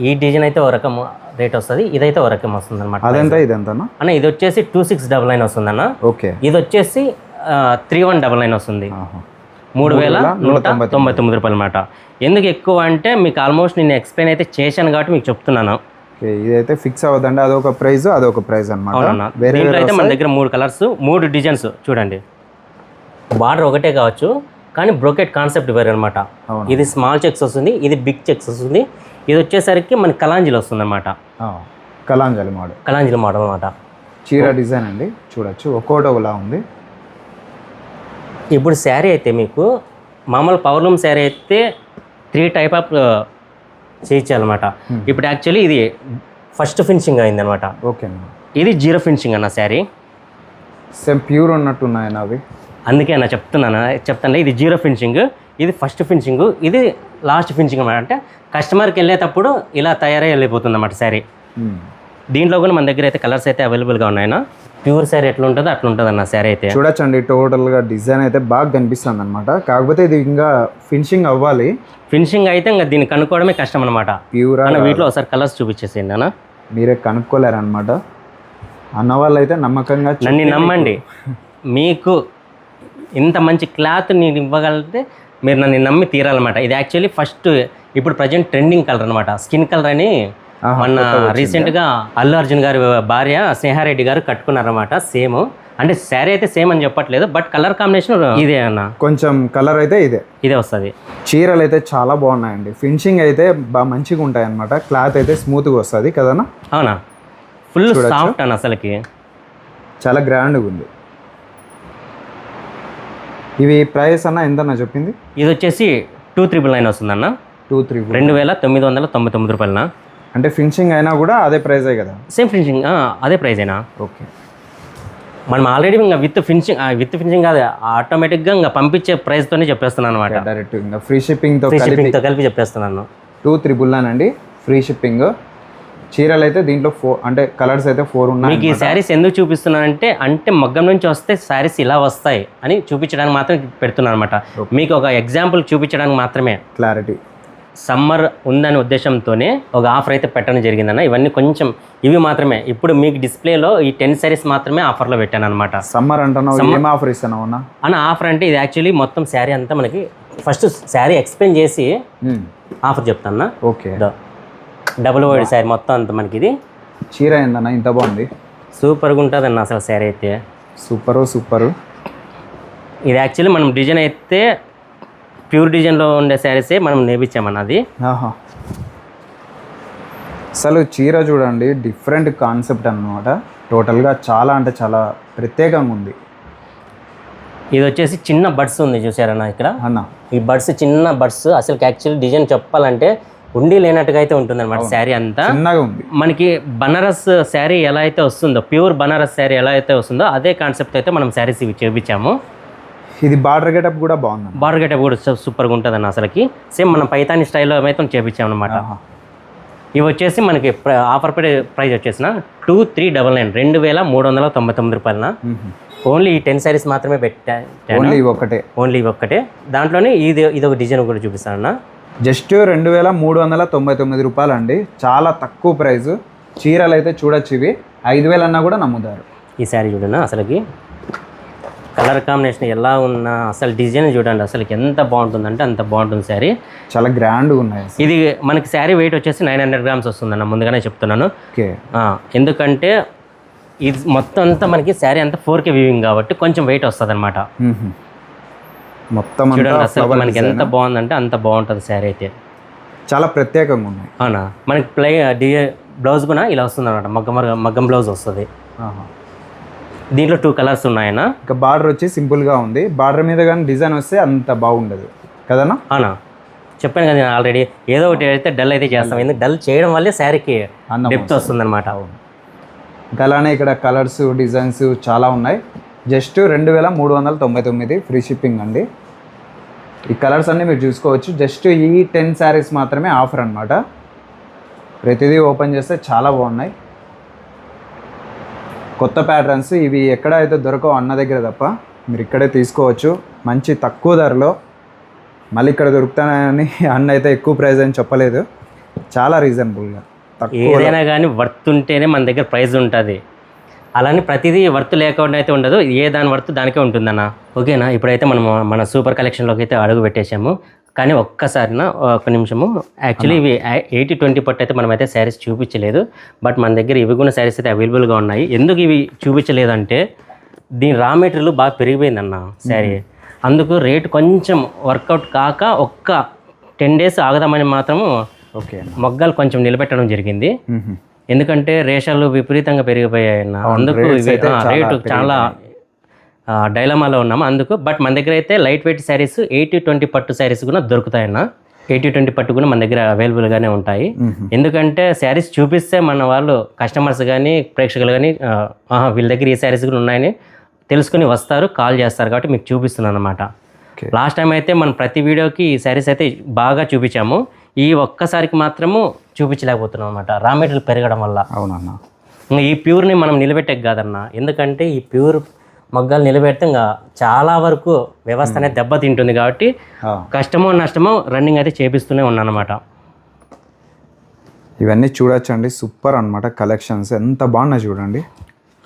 ఈ డిజైన్ అయితే ఒక రకం రేట్ వస్తుంది, ఇదైతే ఒక రకం వస్తుంది అనమాట. అదంతా ఇదంతా అన్న ఇది వచ్చేసి 2699 వస్తుంది అన్న. ఓకే. ఇది వచ్చేసి 3199 వస్తుంది. 3199 రూపాయలు అనమాట. ఎందుకు ఎక్కువ అంటే మీకు ఆల్మోస్ట్ నేను ఎక్స్ప్లెయిన్ అయితే చేశాను కాబట్టి మీకు చెప్తున్నాను. ఇదైతే ఫిక్స్ అవ్వదండి, అదొక ప్రైస్ అనమాట. దీంట్లో అయితే మన దగ్గర 3 కలర్స్ 3 డిజైన్స్ చూడండి. బార్డర్ ఒకటే కావచ్చు కానీ బ్రోకెట్ కాన్సెప్ట్ వేరే అనమాట. ఇది స్మాల్ చెక్స్ వస్తుంది, ఇది బిగ్ చెక్స్ వస్తుంది. ఇది వచ్చేసరికి మనకి కలాంజీలు వస్తుంది అనమాట. కలాంజలి మోడల్ అనమాట. చీర డిజైన్ అండి, చూడొచ్చు ఒక్కోటి ఒకలా ఉంది. ఇప్పుడు శారీ అయితే మీకు మామూలు పవర్లూమ్ శారీ అయితే 3 టైప్ ఆఫ్ చేయించాలన్నమాట. ఇప్పుడు యాక్చువల్లీ ఇది ఫస్ట్ ఫినిషింగ్ అయిందనమాట. ఓకే. ఇది 0 ఫినిషింగ్ అన్న శారీ. సేమ్ ప్యూర్ ఉన్నట్టున్నాయన్న అవి. అందుకే అన్న చెప్తాను ఇది 0 ఫినిషింగ్, ఇది ఫస్ట్ ఫినిషింగ్, ఇది లాస్ట్ ఫినిషింగ్ అనమాట. అంటే కస్టమర్కి వెళ్ళేటప్పుడు ఇలా తయారై వెళ్ళిపోతుంది అన్నమాట శారీ. దీంట్లో కూడా మన దగ్గర అయితే కలర్స్ అయితే అవైలబుల్గా ఉన్నాయన్న. ప్యూర్ శారీ ఎట్లా ఉంటుందో అట్లా ఉంటుంది అన్న శారీ అయితే. చూడొచ్చండి, టోటల్గా డిజైన్ అయితే బాగా కనిపిస్తుంది అనమాట. కాకపోతే ఇది ఇంకా ఫినిషింగ్ అవ్వాలి. ఫినిషింగ్ అయితే ఇంకా దీన్ని కనుక్కోవడమే కష్టం అనమాట. ప్యూర్ అన్న వీటిలో ఒకసారి కలర్స్ చూపించేసేయండి అన్న. మీరే కనుక్కోలేరనమాట. అన్న వాళ్ళు అయితే నమ్మకంగా నన్ను నమ్మండి. మీకు ఇంత మంచి క్లాత్ నేను ఇవ్వగలిగితే మీరు నన్ను నమ్మి తీరాలన్నమాట. ఇది యాక్చువల్లీ ఫస్ట్ ఇప్పుడు ప్రజెంట్ ట్రెండింగ్ కలర్ అనమాట. స్కిన్ కలర్ అని మొన్న రీసెంట్గా అల్లు అర్జున్ గారి భార్య స్నేహారెడ్డి గారు కట్టుకున్నారన్నమాట. సేమ్ అంటే శారీ అయితే సేమ్ అని చెప్పట్లేదు, బట్ కలర్ కాంబినేషన్ ఇదే అన్న. కొంచెం కలర్ అయితే ఇదే వస్తుంది. చీరలు అయితే చాలా బాగున్నాయండి. ఫినిషింగ్ అయితే బాగా మంచిగా ఉంటాయి అనమాట. క్లాత్ అయితే స్మూత్గా వస్తుంది కదన్నా. అవునా, ఫుల్ సాఫ్ట్ అన్న. అసలుకి చాలా గ్రాండ్గా ఉంది. ఇవి ప్రైస్ అన్న ఎంతన్నా చెప్పింది? ఇది వచ్చేసి 2399 వస్తుందన్న. 2999 రూపాయలనా. అంటే ఫినిషింగ్ అయినా కూడా అదే ప్రైజే కదా? సేమ్ ఫినిషింగ్, అదే ప్రైజేనా. ఓకే. మనం ఆల్రెడీ ఇంకా విత్ ఫినిషింగ్ కాదు, ఆటోమేటిక్గా ఇంకా పంపించే ప్రైస్తోనే చెప్పేస్తున్నాను అనమాట. డైరెక్ట్ ఇంకా ఫ్రీ షిప్పింగ్తో కలిపి చెప్పేస్తున్నాను. 2,399 అండి ఫ్రీ షిప్పింగ్. చీరలు అయితే దీంట్లో 4 అంటే కలర్స్ అయితే 4 ఉన్నాయి. మీకు ఈ శారీస్ ఎందుకు చూపిస్తున్నానంటే మగ్గం నుంచి వస్తే శారీస్ ఇలా వస్తాయి అని చూపించడానికి మాత్రం పెడుతున్నాను అనమాట. మీకు ఒక ఎగ్జాంపుల్ చూపించడానికి మాత్రమే. క్లారిటీ. సమ్మర్ ఉందనే ఉద్దేశంతోనే ఒక ఆఫర్ అయితే పెట్టడం జరిగిందన్న. ఇవన్నీ కొంచెం ఇవి మాత్రమే ఇప్పుడు మీకు డిస్ప్లేలో ఈ 10 శారీస్ మాత్రమే ఆఫర్లో పెట్టాను అనమాట. సమ్మర్ అంటున్నావు, ఏం ఆఫర్ ఇస్తున్నావు అన్న? ఆఫర్ అంటే ఇది యాక్చువల్లీ మొత్తం శారీ అంతా మనకి ఫస్ట్ శారీ ఎక్స్ప్లెయిన్ చేసి ఆఫర్ చెప్తాను. ఓకే. డబుల్ వైడ్ శారీ మొత్తం అంతా మనకి. ఇది చీర ఏందన్న ఇంత బాగుంది? సూపర్గా ఉంటుంది అన్న అసలు శారీ అయితే. సూపరు. ఇది యాక్చువల్లీ మనం డిజైన్ అయితే ప్యూర్ డిజైన్లో ఉండే శారీసే మనం నేర్పించామన్నది. అసలు చీర చూడండి, డిఫరెంట్ కాన్సెప్ట్ అన్నమాట. టోటల్గా చాలా అంటే చాలా ప్రత్యేకంగా ఉంది. ఇది వచ్చేసి చిన్న బడ్స్ ఉంది చూసారన్న ఇక్కడ అన్న. ఈ బడ్స్ చిన్న బడ్స్ అసలు యాక్చువల్లీ డిజైన్ చెప్పాలంటే ఉండి లేనట్టుగా అయితే ఉంటుంది అనమాట. శారీ అంతా చిన్నగా ఉంది. మనకి బనారస్ శారీ ఎలా అయితే వస్తుందో, ప్యూర్ బనారస్ శారీ ఎలా అయితే వస్తుందో అదే కాన్సెప్ట్ అయితే మనం శారీస్ ఇవి చేపించాము. ఇది బార్డర్ గెటప్ కూడా బాగుంది. బార్డర్ గెటప్ కూడా సూపర్గా ఉంటుంది అన్న అసలుకి. సేమ్ మనం పైతాని స్టైల్లో అయితే చేపించాము అనమాట. ఇవి వచ్చేసి మనకి ఆఫర్ ప్రైస్ వచ్చేసిన 2399 2399 రూపాయలన. ఓన్లీ ఈ 10 శారీస్ మాత్రమే పెట్టాను. ఓన్లీ ఒక్కటే. దాంట్లోనే ఇది ఒక డిజైన్ కూడా చూపిస్తానన్న. జస్ట్ 2399 రూపాయలు అండి. చాలా తక్కువ ప్రైస్. చీరలు అయితే చూడొచ్చు, ఇవి 5000 అన్నా కూడా నమ్ముతారు. ఈ శారీ చూడన్నా అసలుకి కలర్ కాంబినేషన్ ఎలా ఉన్నా అసలు డిజైన్ చూడండి అసలు ఎంత బాగుంటుందంటే అంత బాగుంటుంది శారీ. చాలా గ్రాండ్గా ఉన్నాయి. ఇది మనకి శారీ వెయిట్ వచ్చేసి 900 గ్రామ్స్ వస్తుందన్న, ముందుగానే చెప్తున్నాను. ఓకే. ఎందుకంటే ఇది మొత్తం అంతా మనకి శారీ అంతా 4K వీవింగ్ కాబట్టి కొంచెం వెయిట్ వస్తుంది అనమాట. మొత్తం చూడండి అసలు మనకి ఎంత బాగుందంటే అంత బాగుంటుంది శారీ అయితే. చాలా ప్రత్యేకంగా ఉన్నాయి. అవునా? మనకి బ్లౌజ్ కూడా ఇలా వస్తుంది అనమాట. మగ్గం బ్లౌజ్ వస్తుంది. దీంట్లో 2 కలర్స్ ఉన్నాయన్న. ఇంకా బార్డర్ వచ్చి సింపుల్గా ఉంది. బార్డర్ మీద కానీ డిజైన్ వస్తే అంత బాగుండదు కదన్నా? అవునా? చెప్పాను కదా ఆల్రెడీ, ఏదో ఒకటి అయితే డల్ అయితే చేస్తాం. ఎందుకు డల్ చేయడం వల్లే శారీకి డెప్త్ వస్తుంది అనమాట. ఇంకా అలానే ఇక్కడ కలర్స్ డిజైన్స్ చాలా ఉన్నాయి. జస్ట్ 2399 ఫ్రీ షిప్పింగ్ అండి. ఈ కలర్స్ అన్నీ మీరు చూసుకోవచ్చు. జస్ట్ ఈ 10 శారీస్ మాత్రమే ఆఫర్ అనమాట. ప్రతిదీ ఓపెన్ చేస్తే చాలా బాగున్నాయి. కొత్త ప్యాటర్న్స్ ఇవి ఎక్కడ అయితే దొరకవు అన్న దగ్గర తప్ప మీరు ఇక్కడే తీసుకోవచ్చు మంచి తక్కువ ధరలో. మళ్ళీ ఇక్కడ దొరుకుతానని అన్న అయితే ఎక్కువ ప్రైస్ అని చెప్పలేదు, చాలా రీజనబుల్గా. ఏదైనా కానీ వర్త్ ఉంటేనే మన దగ్గర ప్రైస్ ఉంటుంది. అలానే ప్రతిదీ వర్త్ లేకుండా అయితే ఉండదు. ఏ దాని వర్త్ దానికే ఉంటుందన్న. ఓకేనా? ఇప్పుడైతే మనం మన సూపర్ కలెక్షన్లోకి అయితే అడుగు పెట్టేసాము. కానీ ఒక్కసారిన ఒక నిమిషము, యాక్చువల్లీ ఇవి 80-20 పట్టు అయితే మనమైతే శారీస్ చూపించలేదు. బట్ మన దగ్గర ఇవి కూడా శారీస్ అయితే అవైలబుల్గా ఉన్నాయి. ఎందుకు ఇవి చూపించలేదంటే దీని రా మెటీరియల్ బాగా పెరిగిపోయిందన్న శారీ. అందుకు రేటు కొంచెం వర్కౌట్ కాక ఒక్క 10 days ఆగదామని మాత్రము ఓకే మొగ్గలు కొంచెం నిలబెట్టడం జరిగింది. ఎందుకంటే రేషాలు విపరీతంగా పెరిగిపోయాయన్న. అందుకు రేటు చాలా డైలమాలో ఉన్నాము అందుకు. బట్ మన దగ్గర అయితే లైట్ వెయిట్ శారీస్ 80-20 పట్టు శారీస్ కూడా దొరుకుతాయన్న. 80-20 పట్టు కూడా మన దగ్గర అవైలబుల్గానే ఉంటాయి. ఎందుకంటే శారీస్ చూపిస్తే మన వాళ్ళు కస్టమర్స్ కానీ ప్రేక్షకులు కానీ వీళ్ళ దగ్గర ఈ శారీస్ కూడా ఉన్నాయని తెలుసుకుని వస్తారు, కాల్ చేస్తారు. కాబట్టి మీకు చూపిస్తున్నాను అనమాట. లాస్ట్ టైం అయితే మనం ప్రతి వీడియోకి ఈ శారీస్ అయితే బాగా చూపించాము. ఈ ఒక్కసారికి మాత్రము చూపించలేకపోతున్నాం అనమాట, రా మెటీరియల్ పెరగడం వల్ల. అవునన్న. ఇంకా ఈ ప్యూర్ని మనం నిలబెట్టే కాదన్న. ఎందుకంటే ఈ ప్యూర్ మగ్గాలు నిలబెడితే ఇంకా చాలా వరకు వ్యవస్థ అనేది దెబ్బతింటుంది. కాబట్టి కష్టమో నష్టమో రన్నింగ్ అయితే చేపిస్తూనే ఉన్నాను అనమాట. ఇవన్నీ చూడొచ్చండి, సూపర్ అనమాట కలెక్షన్స్. ఎంత బాగున్నాయి చూడండి.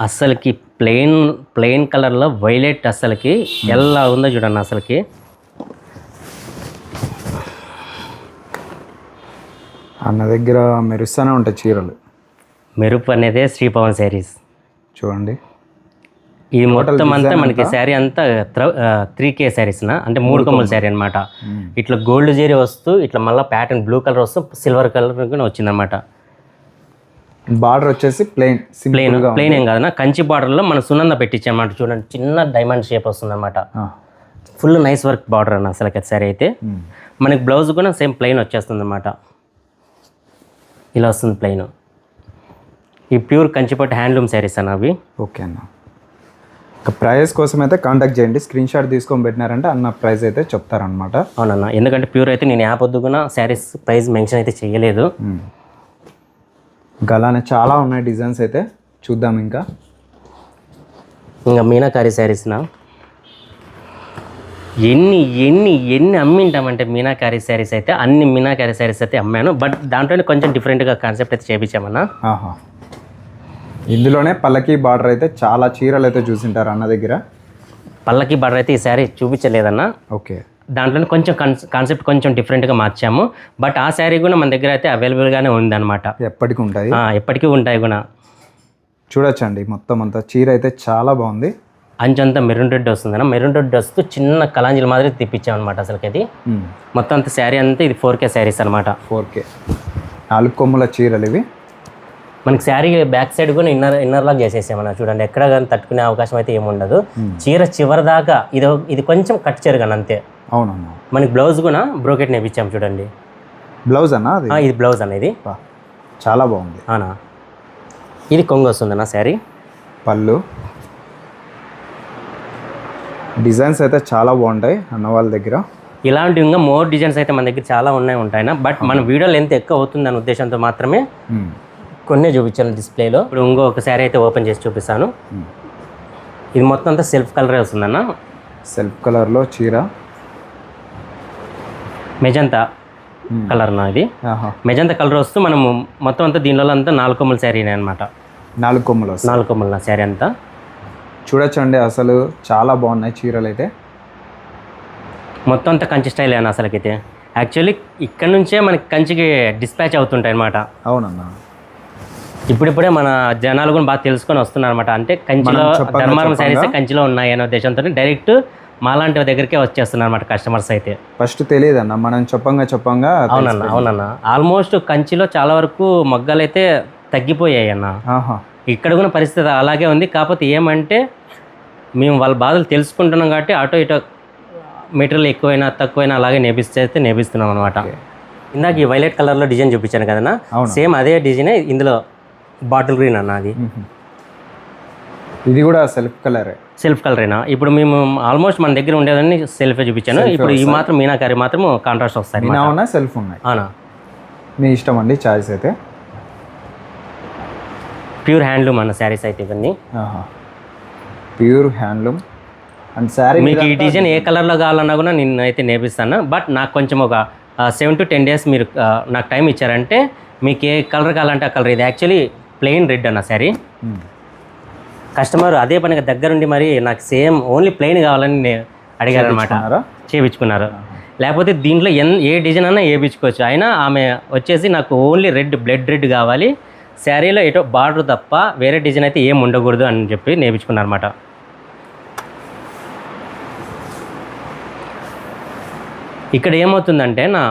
అస్సలకి ప్లెయిన్ కలర్లో వైలెట్ అస్సలకి ఎలా ఉందో చూడండి. అసలుకి అన్న దగ్గర మెరుస్తూనే ఉంటాయి చీరలు. మెరుపు అనేది శ్రీపవన్ శారీస్ చూడండి. ఈ మొత్తం అంతా మనకి శారీ అంతా 3K శారీస్నా, అంటే 3 కొమ్మల శారీ అనమాట. ఇట్లా గోల్డ్ జరీ వస్తూ ఇట్లా మళ్ళీ ప్యాటర్న్ బ్లూ కలర్ వస్తూ సిల్వర్ కలర్ కూడా వచ్చిందనమాట. బార్డర్ వచ్చేసి ప్లెయిన్ ఏం కాదన్నా, కంచి బార్డర్లో మనం సునంద పెట్టించామన్నమాట. చూడండి, చిన్న డైమండ్ షేప్ వస్తుంది అనమాట. ఫుల్ నైస్ వర్క్ బార్డర్ అన్న అసలు శారీ అయితే. మనకి బ్లౌజ్ కూడా సేమ్ ప్లెయిన్ వచ్చేస్తుంది అనమాట. ఇలా వస్తుంది ప్లెయిన్. ఈ ప్యూర్ కంచిపట్టు హ్యాండ్లూమ్ శారీస్ అన్న అవి. ఓకే అన్న. ఇక ప్రైస్ కోసం అయితే కాంటాక్ట్ చేయండి, స్క్రీన్ షాట్ తీసుకొని పెట్టినారంటే అన్న ప్రైస్ అయితే చెప్తారనమాట. అవునన్నా, ఎందుకంటే ప్యూర్ అయితే నేను యాప్ వద్దుకున్న శారీస్ ప్రైస్ మెన్షన్ అయితే చేయలేదు. ఇంకా అలానే చాలా ఉన్నాయి డిజైన్స్, అయితే చూద్దాం. ఇంకా మీనాకారి శారీస్నా ఎన్ని ఎన్ని ఎన్ని అమ్మింటామంటే మీనాకారి శారీస్ అయితే అన్ని మీనాకారి శారీస్ అయితే అమ్మాను. బట్ దాంట్లోనే కొంచెం డిఫరెంట్గా కాన్సెప్ట్ అయితే చేయించామన్నా. ఇందులోనే పల్లకి బార్డర్ అయితే చాలా చీరలు అయితే చూసింటారు అన్న దగ్గర. పల్లకి బార్డర్ అయితే ఈ శారీ చూపించలేదన్నా. ఓకే, దాంట్లోనే కొంచెం కాన్సెప్ట్ కొంచెం డిఫరెంట్గా మార్చాము. బట్ ఆ శారీ కూడా మన దగ్గర అయితే అవైలబుల్గానే ఉందన్నమాట. ఎప్పటికి ఉంటాయి, ఎప్పటికీ ఉంటాయి కూడా. చూడొచ్చండి, మొత్తం అంతా చీర అయితే చాలా బాగుంది. అంచంతా మెరూన్ రెడ్ వస్తుందన్న. మెరూన్ రెడ్ వస్తూ చిన్న కలాంజీల మాదిరి తెప్పించామన్నమాట. అసలుకి అది మొత్తం అంత శారీ అంతా ఇది 4K శారీస్ అనమాట. 4K 4 కొమ్ముల చీరలు ఇవి. మనకి శారీ బ్యాక్ సైడ్ కూడా ఇన్నర్ లాక్ చేసేసామన్నా. చూడండి, ఎక్కడ కానీ తట్టుకునే అవకాశం అయితే ఏముండదు. చీర చివరి దాకా ఇది కొంచెం కట్ చెరగాను అంతే. అవునన్నా. మనకి బ్లౌజ్ కూడా బ్రోకెట్ నేర్పించాము చూడండి. బ్లౌజ్ అన్న ఇది బ్లౌజ్ అనేది చాలా బాగుంది. అవునా, ఇది కొంగు వస్తుందన్న శారీ. పళ్ళు డిజైన్స్ అయితే చాలా బాగుంటాయి అన్న వాళ్ళ దగ్గర. ఇలాంటి ఇంకా మోర్ డిజైన్స్ అయితే మన దగ్గర చాలా ఉంటాయినా. బట్ మన వీడియోలో ఎంత ఎక్కువ అవుతుంది అనే ఉద్దేశంతో మాత్రమే కొన్ని చూపించాను డిస్ప్లేలో. ఇప్పుడు ఇంకొక శారీ అయితే ఓపెన్ చేసి చూపిస్తాను. ఇది మొత్తం అంతా సెల్ఫ్ కలరే వస్తుందన్న. సెల్ఫ్ కలర్లో చీర మెజంతా కలర్ నా. ఇది మెజంతా కలర్ వస్తూ మనం మొత్తం అంతా దీనిలో అంతా 4 కొమ్ముల శారీనే అనమాట. 4 కొమ్ములు 4 కొమ్ముల నా శారీ అంతా. చూడొచ్చండి, అసలు చాలా బాగున్నాయి చీరలు అయితే. మొత్తం అంతా కంచి స్టైల్ అయినా అసలుకైతే. యాక్చువల్లీ ఇక్కడ నుంచే మనకి కంచికి డిస్పాచ్ అవుతుంటాయి అనమాట. అవునన్నా. ఇప్పుడిప్పుడే మన జనాలు కూడా బాగా తెలుసుకొని వస్తున్నారు అనమాట. అంటే కంచిలో ధర్మారం శారీస్ కంచిలో ఉన్నాయి అనే ఉద్దేశంతో డైరెక్ట్ మాలాంటి దగ్గరికే వచ్చేస్తున్నారు అనమాట కస్టమర్స్ అయితే. ఫస్ట్ తెలియదన్న, మనం చెప్పంగా. అవునన్న. ఆల్మోస్ట్ కంచిలో చాలా వరకు మొగ్గలు అయితే తగ్గిపోయాయి అన్న. ఇక్కడ కూడా పరిస్థితి అలాగే ఉంది. కాకపోతే ఏమంటే మేము వాళ్ళ బాధలు తెలుసుకుంటున్నాం కాబట్టి అటో ఇటో మెటీరియల్ ఎక్కువైనా తక్కువైనా అలాగే నేపిస్తున్నాం అనమాట. ఇందాక ఈ వైలెట్ కలర్లో డిజైన్ చూపించాను కదన్నా, సేమ్ అదే డిజైనే ఇందులో బాటిల్ గ్రీన్ అన్న. అది ఇది కూడా సెల్ఫ్ కలరేనా. ఇప్పుడు మేము ఆల్మోస్ట్ మన దగ్గర ఉండేదాన్ని సెల్ఫే చూపించాను. ఇప్పుడు ఈ మాత్రం మీనాకారి మాత్రం కాంట్రాస్ట్ వస్తాయి. సెల్ఫ్ ఉన్నాయి. అవునా, మీ ఇష్టం అండి, చాయిస్ అయితే. ప్యూర్ హ్యాండ్లూమ్ అన్న శారీస్ అయితే ఇవన్నీ. Pure handloom and sari. మీకు ఈ డిజైన్ ఏ కలర్లో కావాలన్నా కూడా నేను అయితే నేర్పిస్తాను. బట్ నాకు కొంచెం ఒక 7 to 10 days మీరు నాకు టైం ఇచ్చారంటే మీకు ఏ కలర్ కావాలంటే ఆ కలర్. ఇది యాక్చువల్లీ ప్లెయిన్ రెడ్ అన్న శారీ. కస్టమర్ అదే పనిగా దగ్గరుండి మరి నాకు సేమ్ ఓన్లీ ప్లెయిన్ కావాలని అడిగారు అనమాట. చేయించుకున్నారు. లేకపోతే దీంట్లో ఏ డిజైన్ అన్నా వేయించుకోవచ్చు. అయినా ఆమె వచ్చేసి నాకు ఓన్లీ బ్లడ్ రెడ్ కావాలి, శారీలో ఎటో బార్డర్ తప్ప వేరే డిజైన్ అయితే ఏం ఉండకూడదు అని చెప్పి నేర్పించుకున్నారన్నమాట. ఇక్కడ ఏమవుతుందంటే నా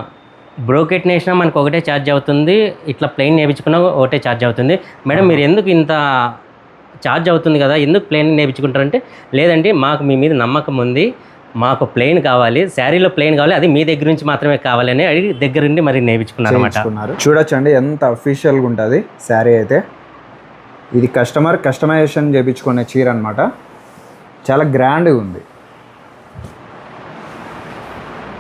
బ్రోకెట్ నేసినా మనకు ఒకటే ఛార్జ్ అవుతుంది, ఇట్లా ప్లెయిన్ నేర్పించుకున్నా ఒకటే ఛార్జ్ అవుతుంది. మేడం మీరు ఎందుకు ఇంత ఛార్జ్ అవుతుంది కదా, ఎందుకు ప్లెయిన్ నేర్పించుకుంటారంటే లేదండి మాకు మీ మీద నమ్మకం ఉంది, మాకు ప్లెయిన్ కావాలి, శారీలో ప్లెయిన్ కావాలి, అది మీ దగ్గర నుంచి మాత్రమే కావాలని అడిగి దగ్గరుండి మరి నేర్పించుకున్నారు అనమాట. చూడొచ్చండి ఎంత అఫీషియల్గా ఉంటుంది శారీ అయితే. ఇది కస్టమైజేషన్ చేయించుకునే చీర అనమాట. చాలా గ్రాండ్గా ఉంది.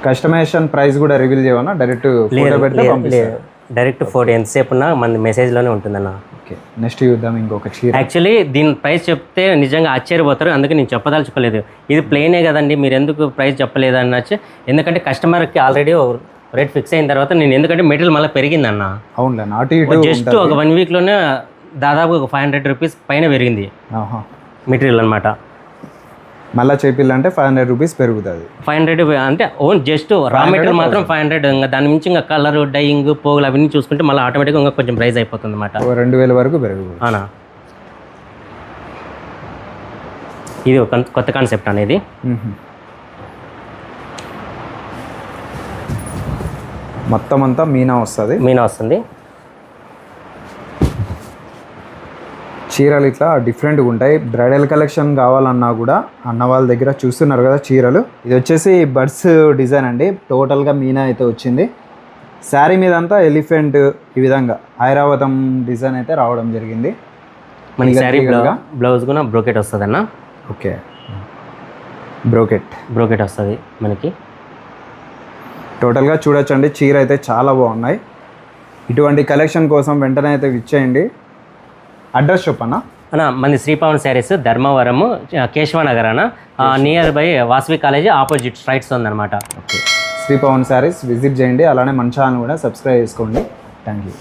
కస్టమైజేషన్ ప్రైస్ కూడా రివీల్ చేయవన్నా, డైరెక్ట్ ఫోటో పెడితే పంపిస్తారు. డైరెక్ట్ ఫోటో ఎంతసేపు ఉన్నా మన మెసేజ్లోనే ఉంటుందన్న. ఓకే, నెక్స్ట్ చూద్దాం ఇంకొక చీర. యాక్చువల్లీ దీని ప్రైస్ చెప్తే నిజంగా ఆశ్చర్యపోతారు, అందుకే నేను చెప్పదలుచుకోలేదు. ఇది ప్లెయినే కదండి మీరు ఎందుకు ప్రైస్ చెప్పలేదు అనొచ్చు. ఎందుకంటే కస్టమర్కి ఆల్రెడీ రేట్ ఫిక్స్ అయిన తర్వాత నేను ఎందుకంటే మెటీరియల్ మళ్ళీ పెరిగిందన్న. అవును, జస్ట్ ఒక 1 weekలోనే దాదాపు ఒక 500 rupees పైన పెరిగింది మెటీరియల్ అనమాట. మళ్ళీ చేపిల్లంటే 500 రూపీస్ పెరుగుతుంది. 500 అంటే ఓన్ జస్ట్ రా మెటీరియల్ మాత్రం 500. ఇంకా దాని మించి ఇంకా కలర్ డైయింగ్ పోగులు అవన్నీ చూసుకుంటే మళ్ళీ ఆటోమేటిక్గా ఇంకా కొంచెం ప్రైస్ అయిపోతుంది అనమాట. 2000 వరకు పెరుగుతుంది. అవునా, ఇది ఒక కొత్త కాన్సెప్ట్ అనేది. మొత్తం అంతా మీనా వస్తుంది. చీరలు ఇట్లా డిఫరెంట్గా ఉంటాయి. బ్రైడల్ కలెక్షన్ కావాలన్నా కూడా అన్న వాళ్ళ దగ్గర చూస్తున్నారు కదా చీరలు. ఇది వచ్చేసి బర్డ్స్ డిజైన్ అండి. టోటల్గా మీనా అయితే వచ్చింది. శారీ మీద అంతా ఎలిఫెంట్ ఈ విధంగా ఐరావతం డిజైన్ అయితే రావడం జరిగింది. మనకి శారీ బ్లౌజ్ కూడా బ్రోకెట్ వస్తుంది అన్న. ఓకే, బ్రోకెట్ బ్రోకెట్ వస్తుంది మనకి. టోటల్గా చూడొచ్చండి, చీర అయితే చాలా బాగున్నాయి. ఇటువంటి కలెక్షన్ కోసం వెంటనే అయితే ఇచ్చేయండి. అడ్రస్ చెప్పన్నా? అన్న మనది శ్రీ పవన్ శారీస్, ధర్మవరము, కేశవనగర్ అన్న, near by Vasavi college opposite Strides ఉందన్నమాట. ఓకే, శ్రీ పవన్ శారీస్ విజిట్ చేయండి. అలానే మన ఛానల్ కూడా సబ్స్క్రైబ్ చేసుకోండి. Thank you.